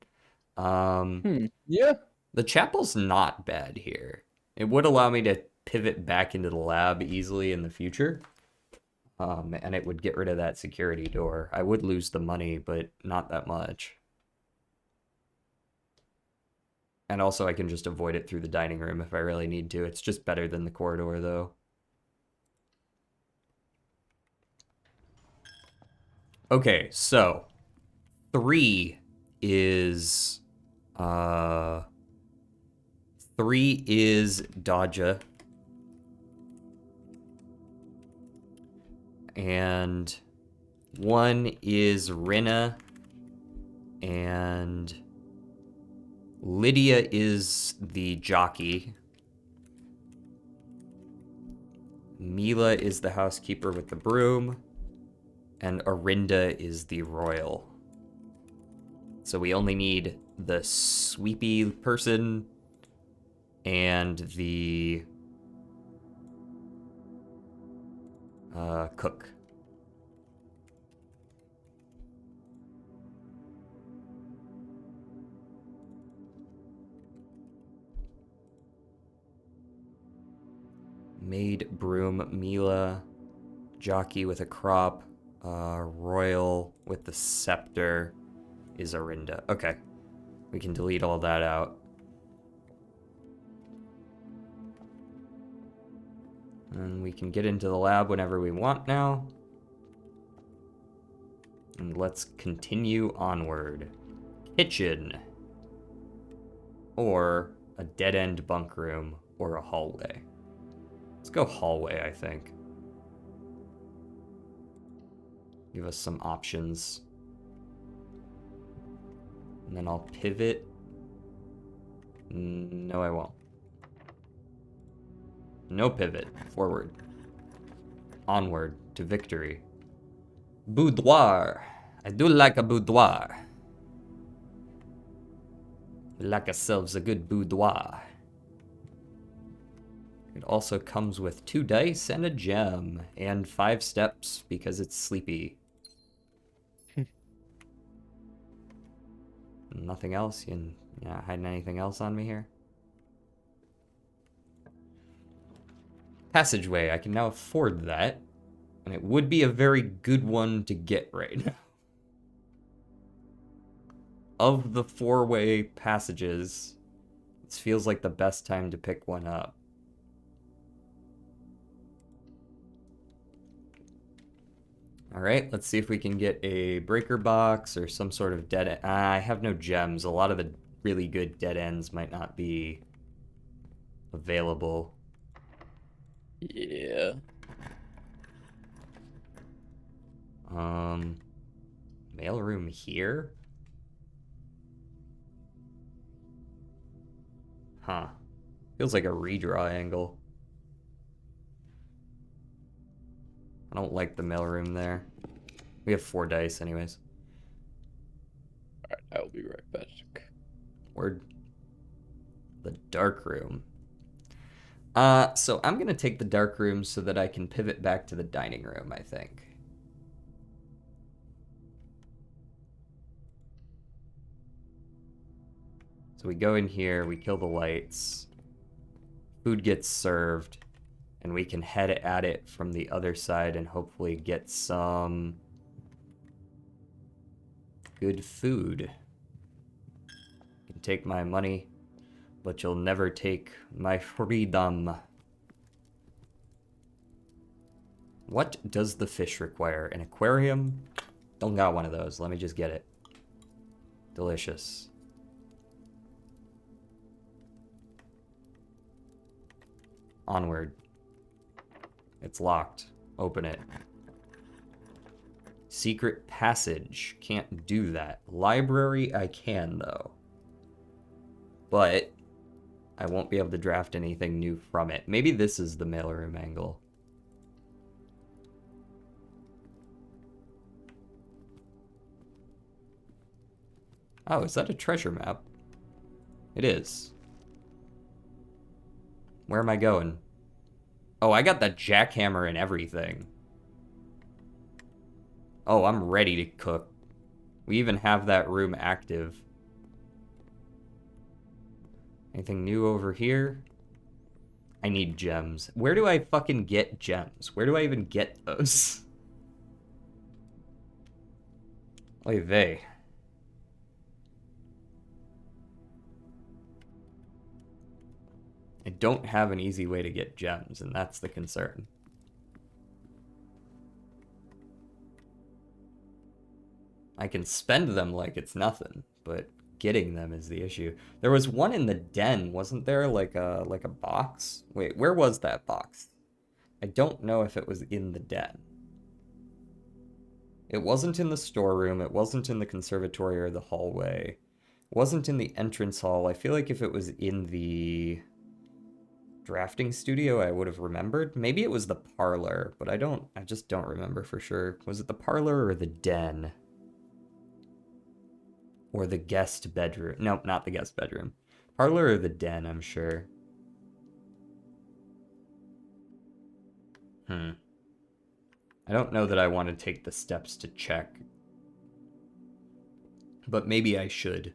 Yeah. The chapel's not bad here. It would allow me to pivot back into the lab easily in the future. And it would get rid of that security door. I would lose the money, but not that much. And also I can just avoid it through the dining room if I really need to. It's just better than the corridor, though. Okay, so 3 is 3 is Dodja. And 1 is Rina. And Lydia is the jockey. Mila is the housekeeper with the broom. And Arinda is the royal. So we only need the sweepy person and the cook. Maid, broom, Mila, jockey with a crop, royal with the scepter is Arinda. Okay, we can delete all that out. And we can get into the lab whenever we want now. And let's continue onward. Kitchen. Or a dead-end bunk room, or a hallway. Let's go hallway, I think. Give us some options. And then I'll pivot. No, I won't. No pivot. Forward. Onward to victory. Boudoir. I do like a boudoir. We like ourselves a good boudoir. It also comes with 2 dice and a gem, and 5 steps because it's sleepy. Nothing else? You're not hiding anything else on me here? Passageway, I can now afford that. And it would be a very good one to get right now. Of the 4-way passages, this feels like the best time to pick one up. Alright, let's see if we can get a breaker box or some sort of dead end. I have no gems. A lot of the really good dead ends might not be available. Yeah. Mailroom here? Huh. Feels like a redraw angle. I don't like the mailroom there. We have 4 dice anyways. Alright, I'll be right back. Word. The dark room. So I'm gonna take the dark room so that I can pivot back to the dining room, I think. So we go in here, we kill the lights, food gets served, and we can head at it from the other side and hopefully get some good food. You can take my money, but you'll never take my freedom. What does the fish require? An aquarium? Don't got one of those. Let me just get it. Delicious. Onward. It's locked. Open it. Secret passage. Can't do that. Library, I can, though. But I won't be able to draft anything new from it. Maybe this is the mailroom angle. Oh, is that a treasure map? It is. Where am I going? Oh, I got the jackhammer and everything. Oh, I'm ready to cook. We even have that room active. Anything new over here? I need gems. Where do I fucking get gems? Where do I even get those? Oy vey. I don't have an easy way to get gems, and that's the concern. I can spend them like it's nothing, but getting them is the issue. There was one in the den, wasn't there? Like a box? Wait, where was that box? I don't know if it was in the den. It wasn't in the storeroom, it wasn't in the conservatory or the hallway. It wasn't in the entrance hall. I feel like if it was in the drafting studio, I would have remembered. Maybe it was the parlor, but I just don't remember for sure. Was it the parlor or the den? Or the guest bedroom? Nope, not the guest bedroom. Parlor or the den, I'm sure. I don't know that I want to take the steps to check. But maybe I should.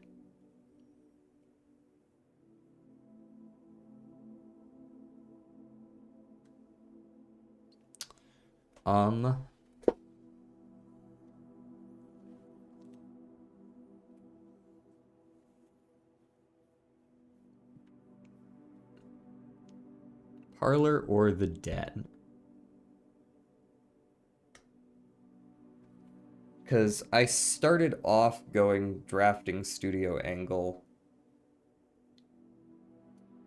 Parlor or the den? Because I started off going drafting studio angle.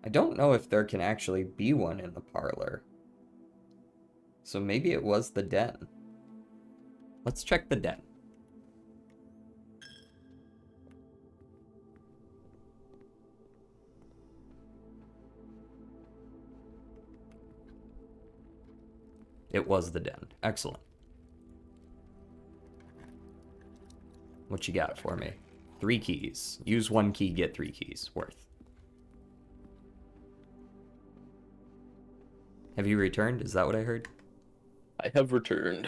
I don't know if there can actually be one in the parlor. So maybe it was the den. Let's check the den. It was the den. Excellent. What you got for me? 3 keys. Use 1 key, get 3 keys. Worth. Have you returned? Is that what I heard? I have returned.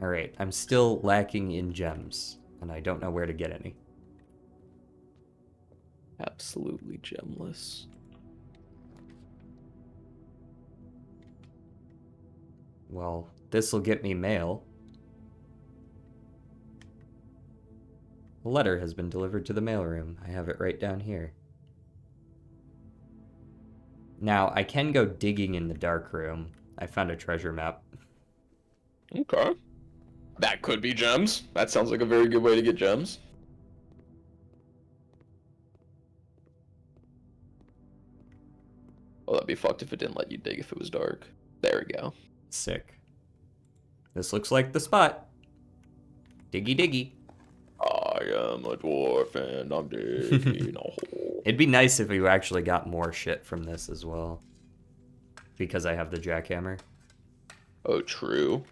Alright, I'm still lacking in gems, and I don't know where to get any. Absolutely gemless. Well, this'll get me mail. A letter has been delivered to the mailroom. I have it right down here. Now, I can go digging in the dark room. I found a treasure map. Okay. That could be gems. That sounds like a very good way to get gems. Oh, that'd be fucked if it didn't let you dig if it was dark. There we go. Sick. This looks like the spot. Diggy diggy. I am a dwarf and I'm digging a hole. It'd be nice if we actually got more shit from this as well. Because I have the jackhammer. Oh, true.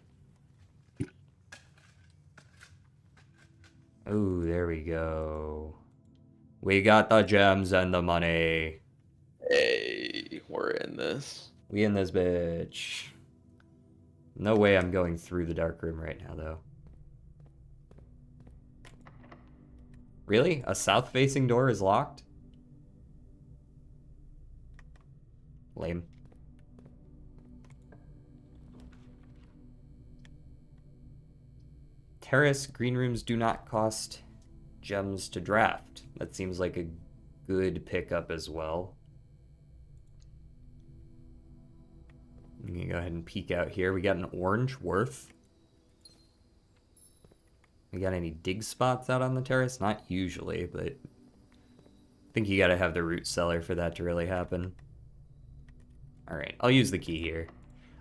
Oh, there we go. We got the gems and the money. Hey, we're in this. We in this bitch. No way I'm going through the dark room right now, though. Really? A south-facing door is locked? Lame. Terrace green rooms do not cost gems to draft. That seems like a good pickup as well. I'm gonna go ahead and peek out here. We got an orange worth. We got any dig spots out on the terrace? Not usually, but I think you gotta have the root cellar for that to really happen. Alright, I'll use the key here.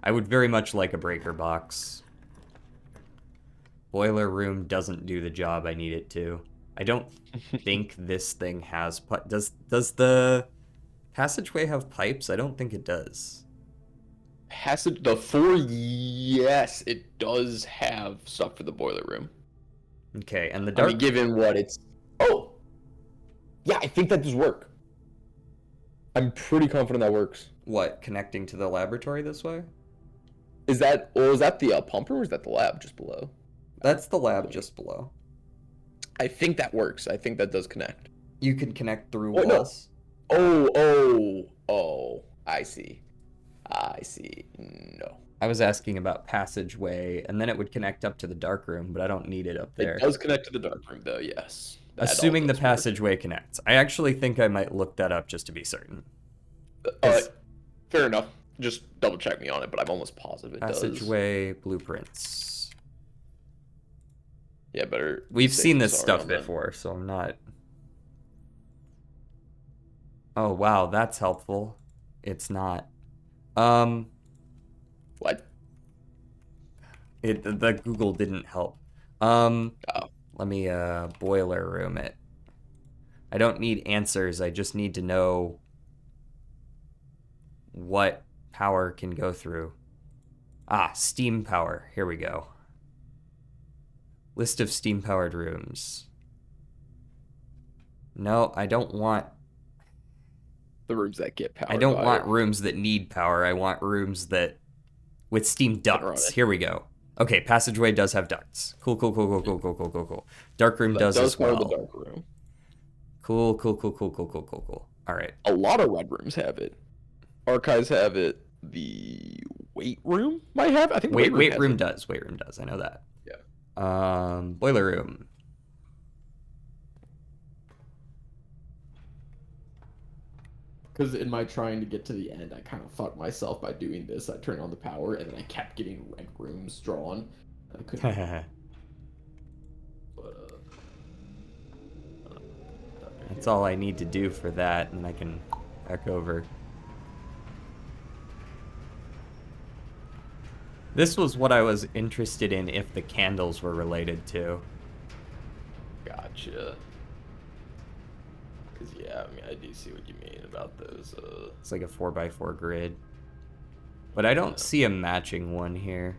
I would very much like a breaker box. Boiler room doesn't do the job I need it to. I don't think this thing has... Does the passageway have pipes? I don't think it does. The 4, yes, it does have stuff for the boiler room. Okay, and the dark... I mean, given what it's... Oh! Yeah, I think that does work. I'm pretty confident that works. What, connecting to the laboratory this way? Is that the pump room or is that the lab just below? That's the lab just below. I think that works. I think that does connect. You can connect through walls? No. Oh, I see. No. I was asking about passageway, and then it would connect up to the dark room, but I don't need it up there. It does connect to the dark room, though, yes. Assuming the passageway connects. I actually think I might look that up just to be certain. Fair enough. Just double check me on it, but I'm almost positive it does. Passageway blueprints. Yeah, better. We've seen this stuff before, so I'm not... Oh, wow, that's helpful. It's not. What? The Google didn't help. Oh. Let me boiler room it. I don't need answers. I just need to know what power can go through. Ah, steam power. Here we go. List of steam powered rooms. No, I don't want the rooms that get power. I don't want rooms that need power. I want rooms that with steam ducts. Here we go. Okay, passageway does have ducts. Cool. Dark room does as well. The dark room. Cool. All right. A lot of red rooms have it. Archives have it. The weight room might have. I think weight room does. Weight room does. I know that. Yeah. Boiler room. Because in my trying to get to the end, I kind of fucked myself by doing this. I turned on the power, and then I kept getting red rooms drawn. I couldn't. That's all I need to do for that, and I can back over. This was what I was interested in if the candles were related to. Gotcha. Because, yeah, I mean, I do see what you mean about those. It's like a 4x4 grid. But I don't see a matching one here.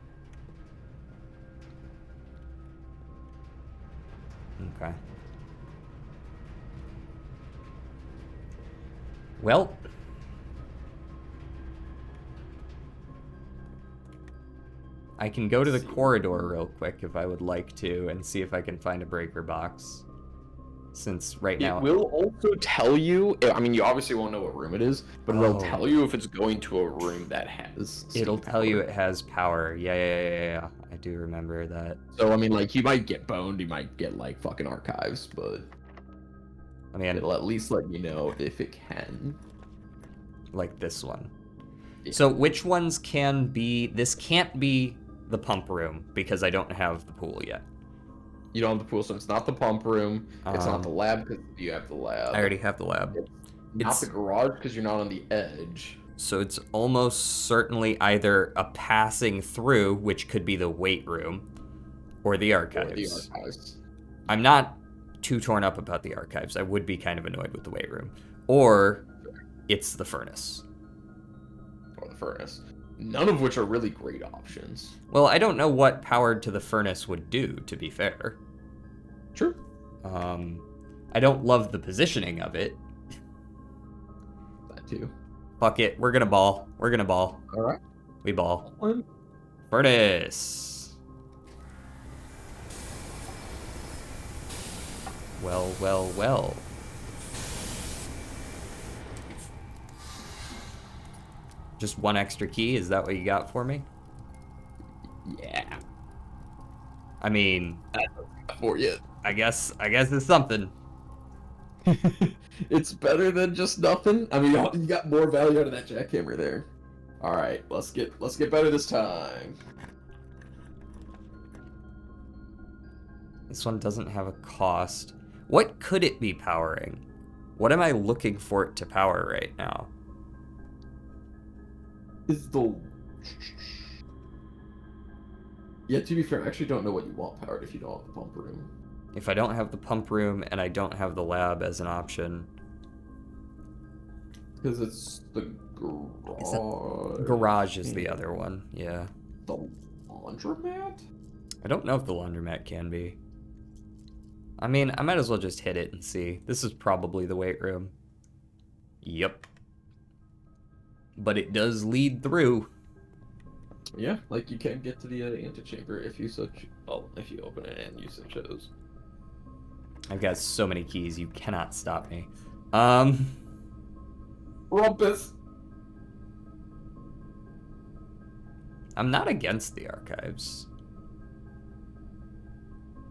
Okay. Well. I can go to the corridor real quick if I would like to and see if I can find a breaker box. Since right now... It will also tell you, I mean, you obviously won't know what room it is, but it'll tell you if it's going to a room that has It'll tell you power. it has power. Yeah. I do remember that. So, I mean, like, you might get boned, you might get, like, fucking archives, but... I mean, it'll at least let you know if it can. Like this one. Yeah. So which ones can be... This can't be the pump room because I don't have the pool yet. You don't have the pool, so it's not the pump room. It's not the lab because you have the lab. I already have the lab. It's not the garage because you're not on the edge. So it's almost certainly either a passing through, which could be the weight room, or the archives. Or the archives. I'm not too torn up about the archives. I would be kind of annoyed with the weight room. Or it's the furnace. Or the furnace. None of which are really great options. Well, I don't know what powered to the furnace would do, to be fair. True. I don't love the positioning of it. That too. Fuck it. We're gonna ball. Alright. We ball. Furnace. Well. Just one extra key? Is that what you got for me? Yeah. I mean... That's not for you. I guess it's something. It's better than just nothing. I mean, you got more value out of that jackhammer there. All right, let's get better this time. This one doesn't have a cost. What could it be powering? What am I looking for it to power right now? Is the... Yeah, to be fair, I actually don't know what you want powered if you don't have the pump room. If I don't have the pump room and I don't have the lab as an option. Because it's the garage. Garage is the other one, yeah. The laundromat? I don't know if the laundromat can be. I mean, I might as well just hit it and see. This is probably the weight room. Yep. But it does lead through. Yeah, like you can get to the antechamber if you so if you open it and you so chose. I've got so many keys, you cannot stop me. Rumpus! I'm not against the archives.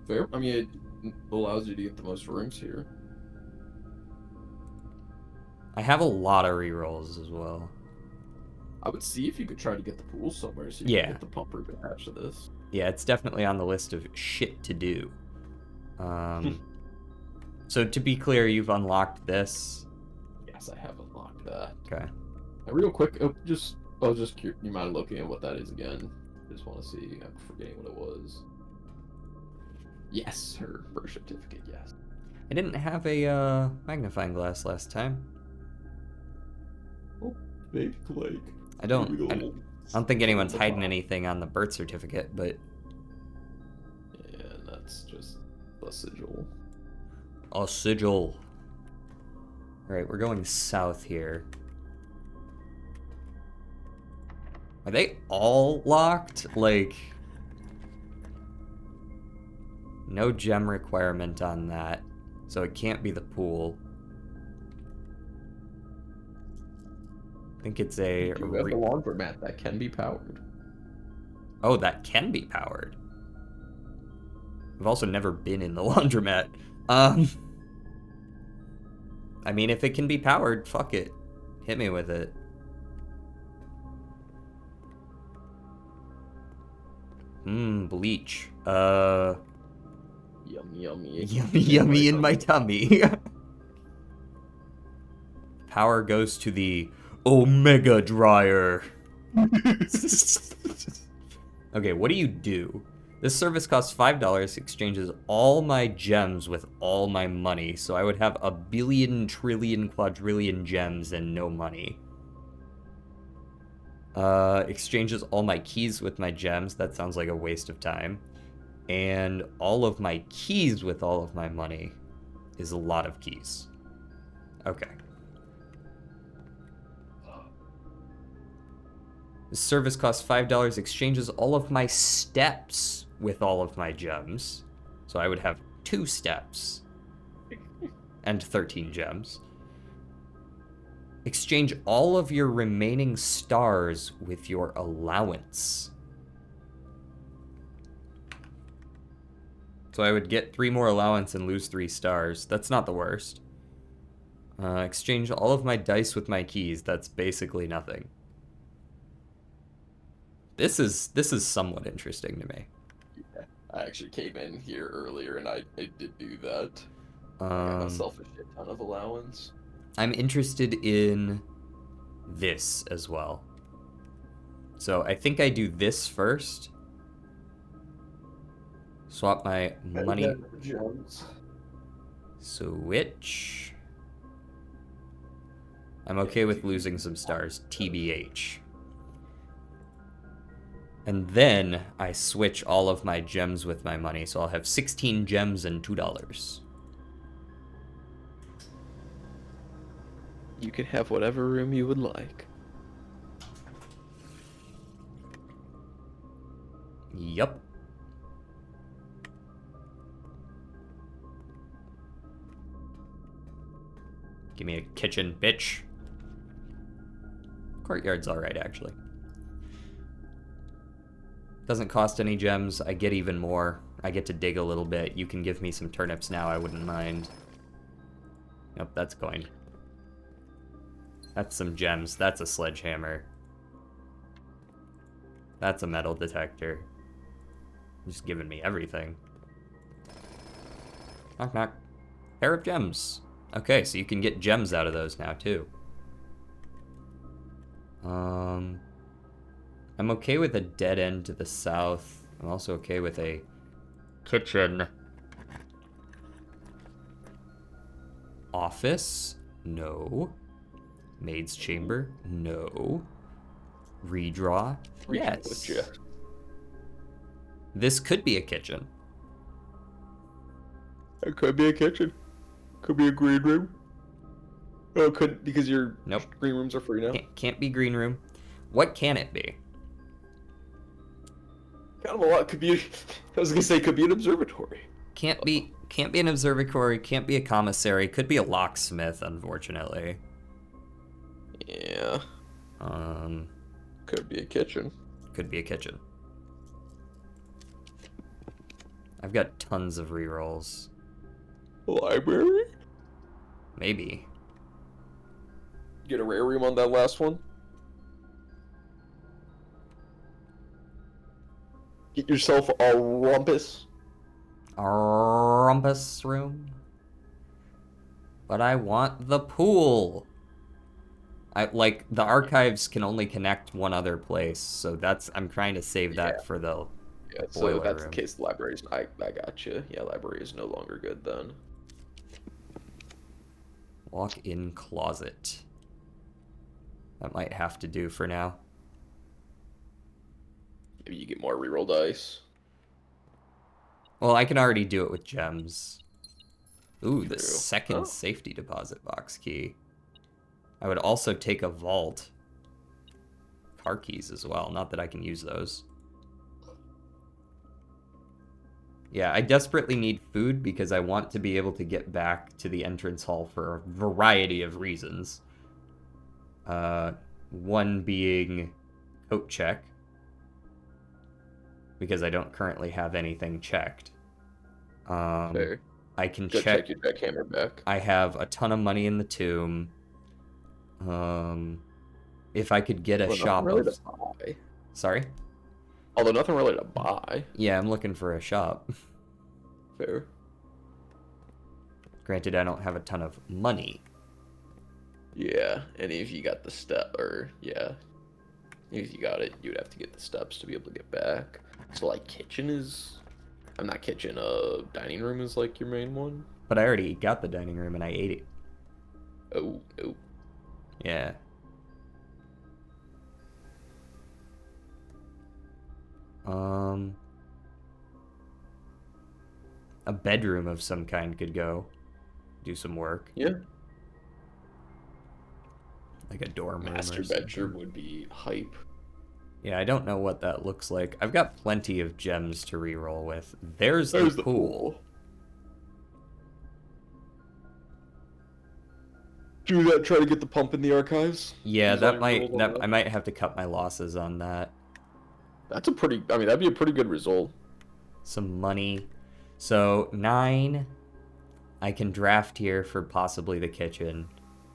Fair. I mean, it allows you to get the most rooms here. I have a lot of rerolls as well. I would see if you could try to get the pool somewhere so you can get the pump room attached to this. Yeah, it's definitely on the list of shit to do. So to be clear, you've unlocked this. Yes, I have unlocked that. Okay. Real quick, I was just curious. You mind looking at what that is again? I just want to see. I'm forgetting what it was. Yes, her birth certificate. Yes. I didn't have a magnifying glass last time. Oh, big Blake. I don't think anyone's hiding anything on the birth certificate, but... Yeah, that's just a sigil. A sigil. Alright, we're going south here. Are they all locked? Like... No gem requirement on that, so it can't be the pool. I think it's a... You have the laundromat that can be powered. Oh, that can be powered. I've also never been in the laundromat. I mean, if it can be powered, fuck it. Hit me with it. Bleach. Yummy. Yummy in my tummy. Power goes to the Omega Dryer. Okay, what do you do? This service costs $5, exchanges all my gems with all my money, so I would have a billion, trillion, quadrillion gems and no money. Exchanges all my keys with my gems. That sounds like a waste of time. And all of my keys with all of my money is a lot of keys. Okay. The service costs $5. Exchanges all of my steps with all of my gems. So I would have 2 steps. And 13 gems. Exchange all of your remaining stars with your allowance. So I would get 3 more allowance and lose 3 stars. That's not the worst. Exchange all of my dice with my keys. That's basically nothing. This is somewhat interesting to me. Yeah, I actually came in here earlier and I did do that. I got Um, myself a shit ton of allowance. I'm interested in this as well. So I think I do this first. Swap my money. Gems. Switch. I'm okay with losing some stars, TBH. And then I switch all of my gems with my money, so I'll have 16 gems and $2. You can have whatever room you would like. Yup. Give me a kitchen, bitch. Courtyard's alright, actually. Doesn't cost any gems. I get even more. I get to dig a little bit. You can give me some turnips now. I wouldn't mind. Nope, that's coin. That's some gems. That's a sledgehammer. That's a metal detector. Just giving me everything. Knock, knock. Pair of gems. Okay, so you can get gems out of those now, too. I'm okay with a dead end to the south. I'm also okay with a kitchen. Office? No. Maid's chamber? No. Redraw? Yes. This could be a kitchen. It could be a kitchen. Could be a green room. Oh, it couldn't because your green rooms are free now. Can't be green room. What can it be? Kind of a lot. Could be. I was gonna say could be an observatory. Can't be an observatory. Can't be a commissary. Could be a locksmith, unfortunately. Yeah. Could be a kitchen. Could be a kitchen. I've got tons of rerolls. Library? Maybe. Get a rare room on that last one. Get yourself a rumpus. A rumpus room? But I want the pool. The archives can only connect one other place, so I'm trying to save that for the so that's room. the case. The library's. I got you. Yeah, library is no longer good then. Walk-in closet. That might have to do for now. Maybe you get more reroll dice. Well, I can already do it with gems. Ooh, the True. second safety deposit box key. I would also take a vault. Car keys as well. Not that I can use those. Yeah, I desperately need food because I want to be able to get back to the entrance hall for a variety of reasons. One being coat check. Because I don't currently have anything checked. Fair. I can Go check your jackhammer back. I have a ton of money in the tomb. If I could get a shop really of... to buy. Sorry? Although nothing really to buy. Yeah, I'm looking for a shop. Fair. Granted, I don't have a ton of money. Yeah, and if you got the if you got it, you would have to get the steps to be able to get back. So like kitchen is... I'm not kitchen, dining room is like your main one. But I already got the dining room and I ate it. Oh. Yeah. A bedroom of some kind could go do some work. Yeah. Like a dorm room Master or something. bedroom would be hype. Yeah, I don't know what that looks like. I've got plenty of gems to reroll with. There's the pool. Do that. Try to get the pump in the archives. Yeah, Use that all might your rolls on that that. I might have to cut my losses on that. That's a pretty. I mean, that'd be a pretty good result. Some money. So 9. I can draft here for possibly the kitchen.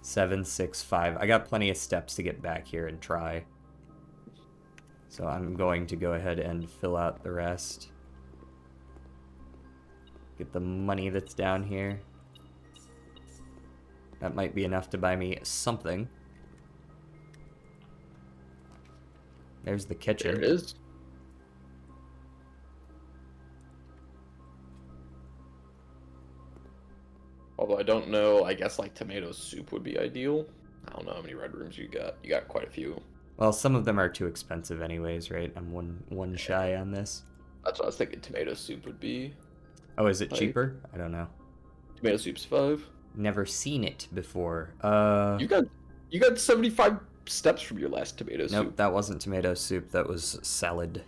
7, 6, 5. I got plenty of steps to get back here and try. So I'm going to go ahead and fill out the rest. Get the money that's down here. That might be enough to buy me something. There's the kitchen. There it is. Although I don't know, I guess like tomato soup would be ideal. I don't know how many red rooms you got. You got quite a few. Well, some of them are too expensive anyways, right? I'm one shy on this. That's what I was thinking. Tomato soup would be. Oh, is it Like- cheaper? I don't know. Tomato soup's 5. Never seen it before. You got 75 steps from your last tomato Nope, soup. that wasn't tomato soup. That was salad.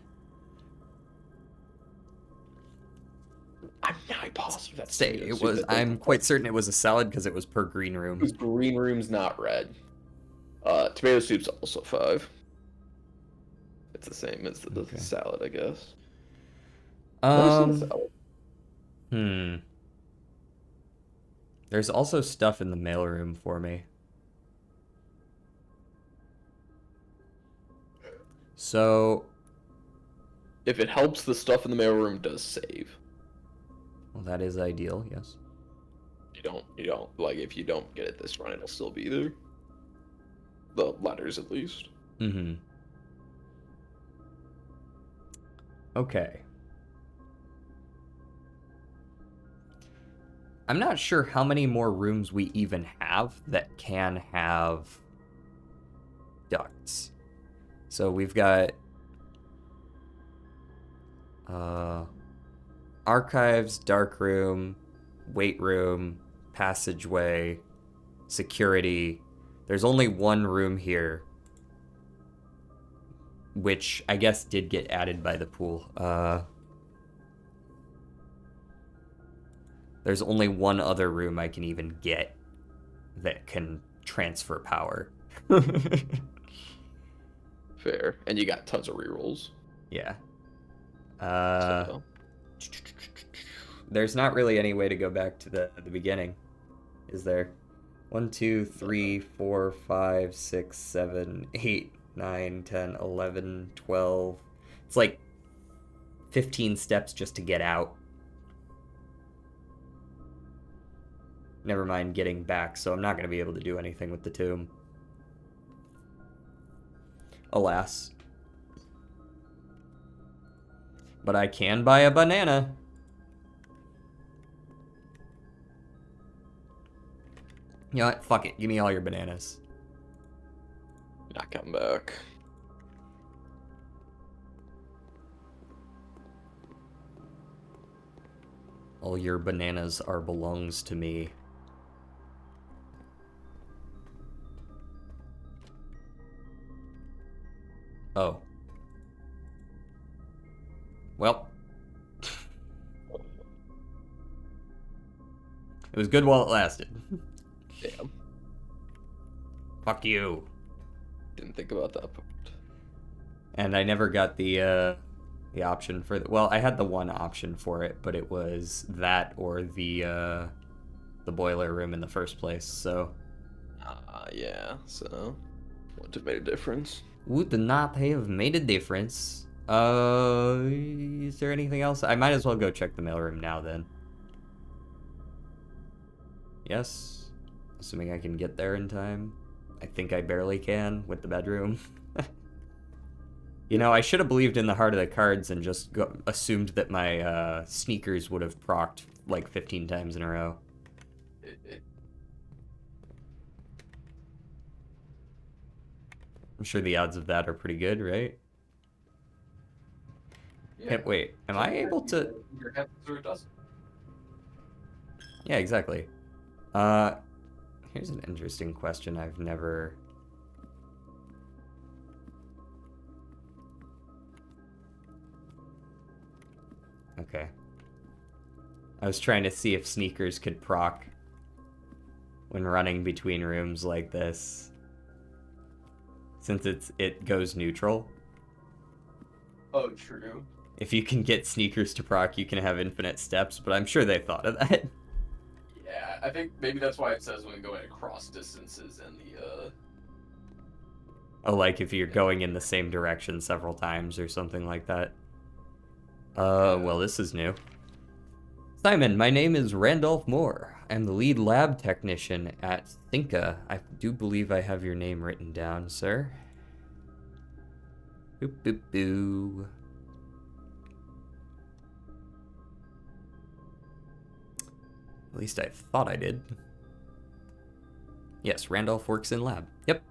I'm not positive that's Say tomato it soup. was. I'm quite certain it was a salad because it was per green room. Because green room's not red. Tomato soup's also 5. It's the same as the Okay. salad, I guess. Never seen a salad. Hmm. There's also stuff in the mailroom for me. So, If it helps, the stuff in the mailroom does save. well, that is ideal, yes. You don't like if you don't get it this run, it'll still be there. The letters, at least. Mm-hmm. Okay. I'm not sure how many more rooms we even have that can have ducts. So we've got archives, dark room, weight room, passageway, security. There's only one room here, which I guess did get added by the pool. There's only one other room I can even get that can transfer power. Fair. And you got tons of rerolls. Yeah. So. There's not really any way to go back to the beginning, is there? 1, 2, 3, 4, 5, 6, 7, 8, 9, 10, 11, 12. It's like 15 steps just to get out. Never mind getting back, so I'm not going to be able to do anything with the tomb. Alas. But I can buy a banana. You know what? Fuck it. Give me all your bananas. Not come back. All your bananas are belongs to me. Oh. Well. It was good while it lasted. Damn. Fuck you. Didn't think about that part. And I never got the option for well, I had the one option for it, but it was that or the boiler room in the first place, so Yeah, so wouldn't have made a difference. would not have made a difference. Is there anything else? I might as well go check the mailroom now then. Yes. Assuming I can get there in time. I think I barely can with the bedroom. You know, I should have believed in the heart of the cards and just assumed that my sneakers would have procced like 15 times in a row. I'm sure the odds of that are pretty good, right? Yeah. Wait, am I able to... Either happens or it doesn't. Yeah, exactly. Here's an interesting question I've never... Okay. I was trying to see if sneakers could proc when running between rooms like this. Since it goes neutral. Oh, true. If you can get sneakers to proc, you can have infinite steps, but I'm sure they thought of that. Yeah, I think maybe that's why it says when going across distances in the Oh, like if you're going in the same direction several times or something like that. Well, this is new. Simon, my name is Randolph Moore. I'm the lead lab technician at Spoo0oky. I do believe I have your name written down, sir. Boop, boop, boo. At least I thought I did. Yes, Randolph works in lab. Yep.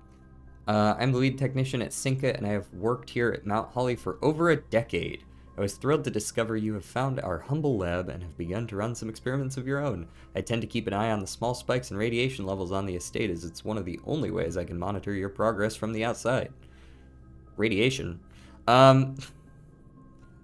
I'm the lead technician at Spoo0oky, and I have worked here at Mount Holly for over a decade. I was thrilled to discover you have found our humble lab and have begun to run some experiments of your own. I tend to keep an eye on the small spikes in radiation levels on the estate, as it's one of the only ways I can monitor your progress from the outside. Radiation?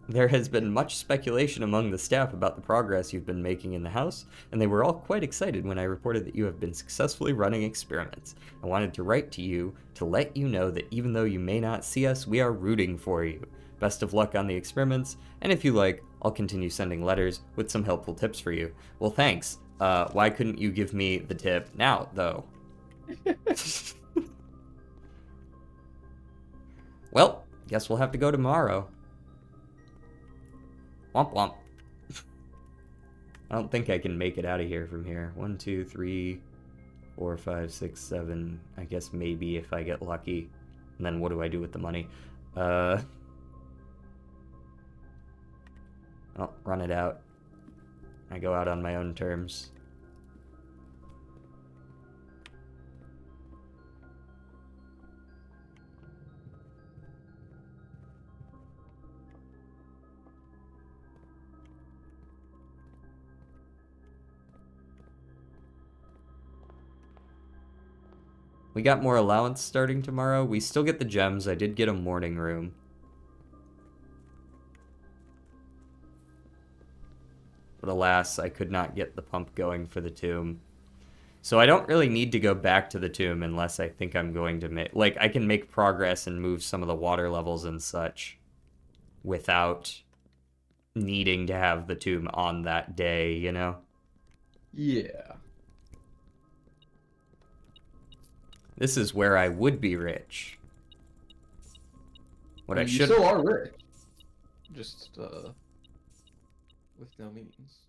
There has been much speculation among the staff about the progress you've been making in the house, and they were all quite excited when I reported that you have been successfully running experiments. I wanted to write to you to let you know that even though you may not see us, we are rooting for you. Best of luck on the experiments, and if you like, I'll continue sending letters with some helpful tips for you. Well, thanks. Why couldn't you give me the tip now, though? Well, guess we'll have to go tomorrow. Womp womp. I don't think I can make it out of here from here. 1, 2, 3, 4, 5, 6, 7. I guess maybe if I get lucky. And then what do I do with the money? I'll run it out. I go out on my own terms. We got more allowance starting tomorrow. We still get the gems. I did get a morning room. But alas, I could not get the pump going for the tomb. So I don't really need to go back to the tomb unless I think I'm going to make... Like, I can make progress and move some of the water levels and such without needing to have the tomb on that day, you know? Yeah. This is where I would be rich. What I You should... still are rich. Just, with no means.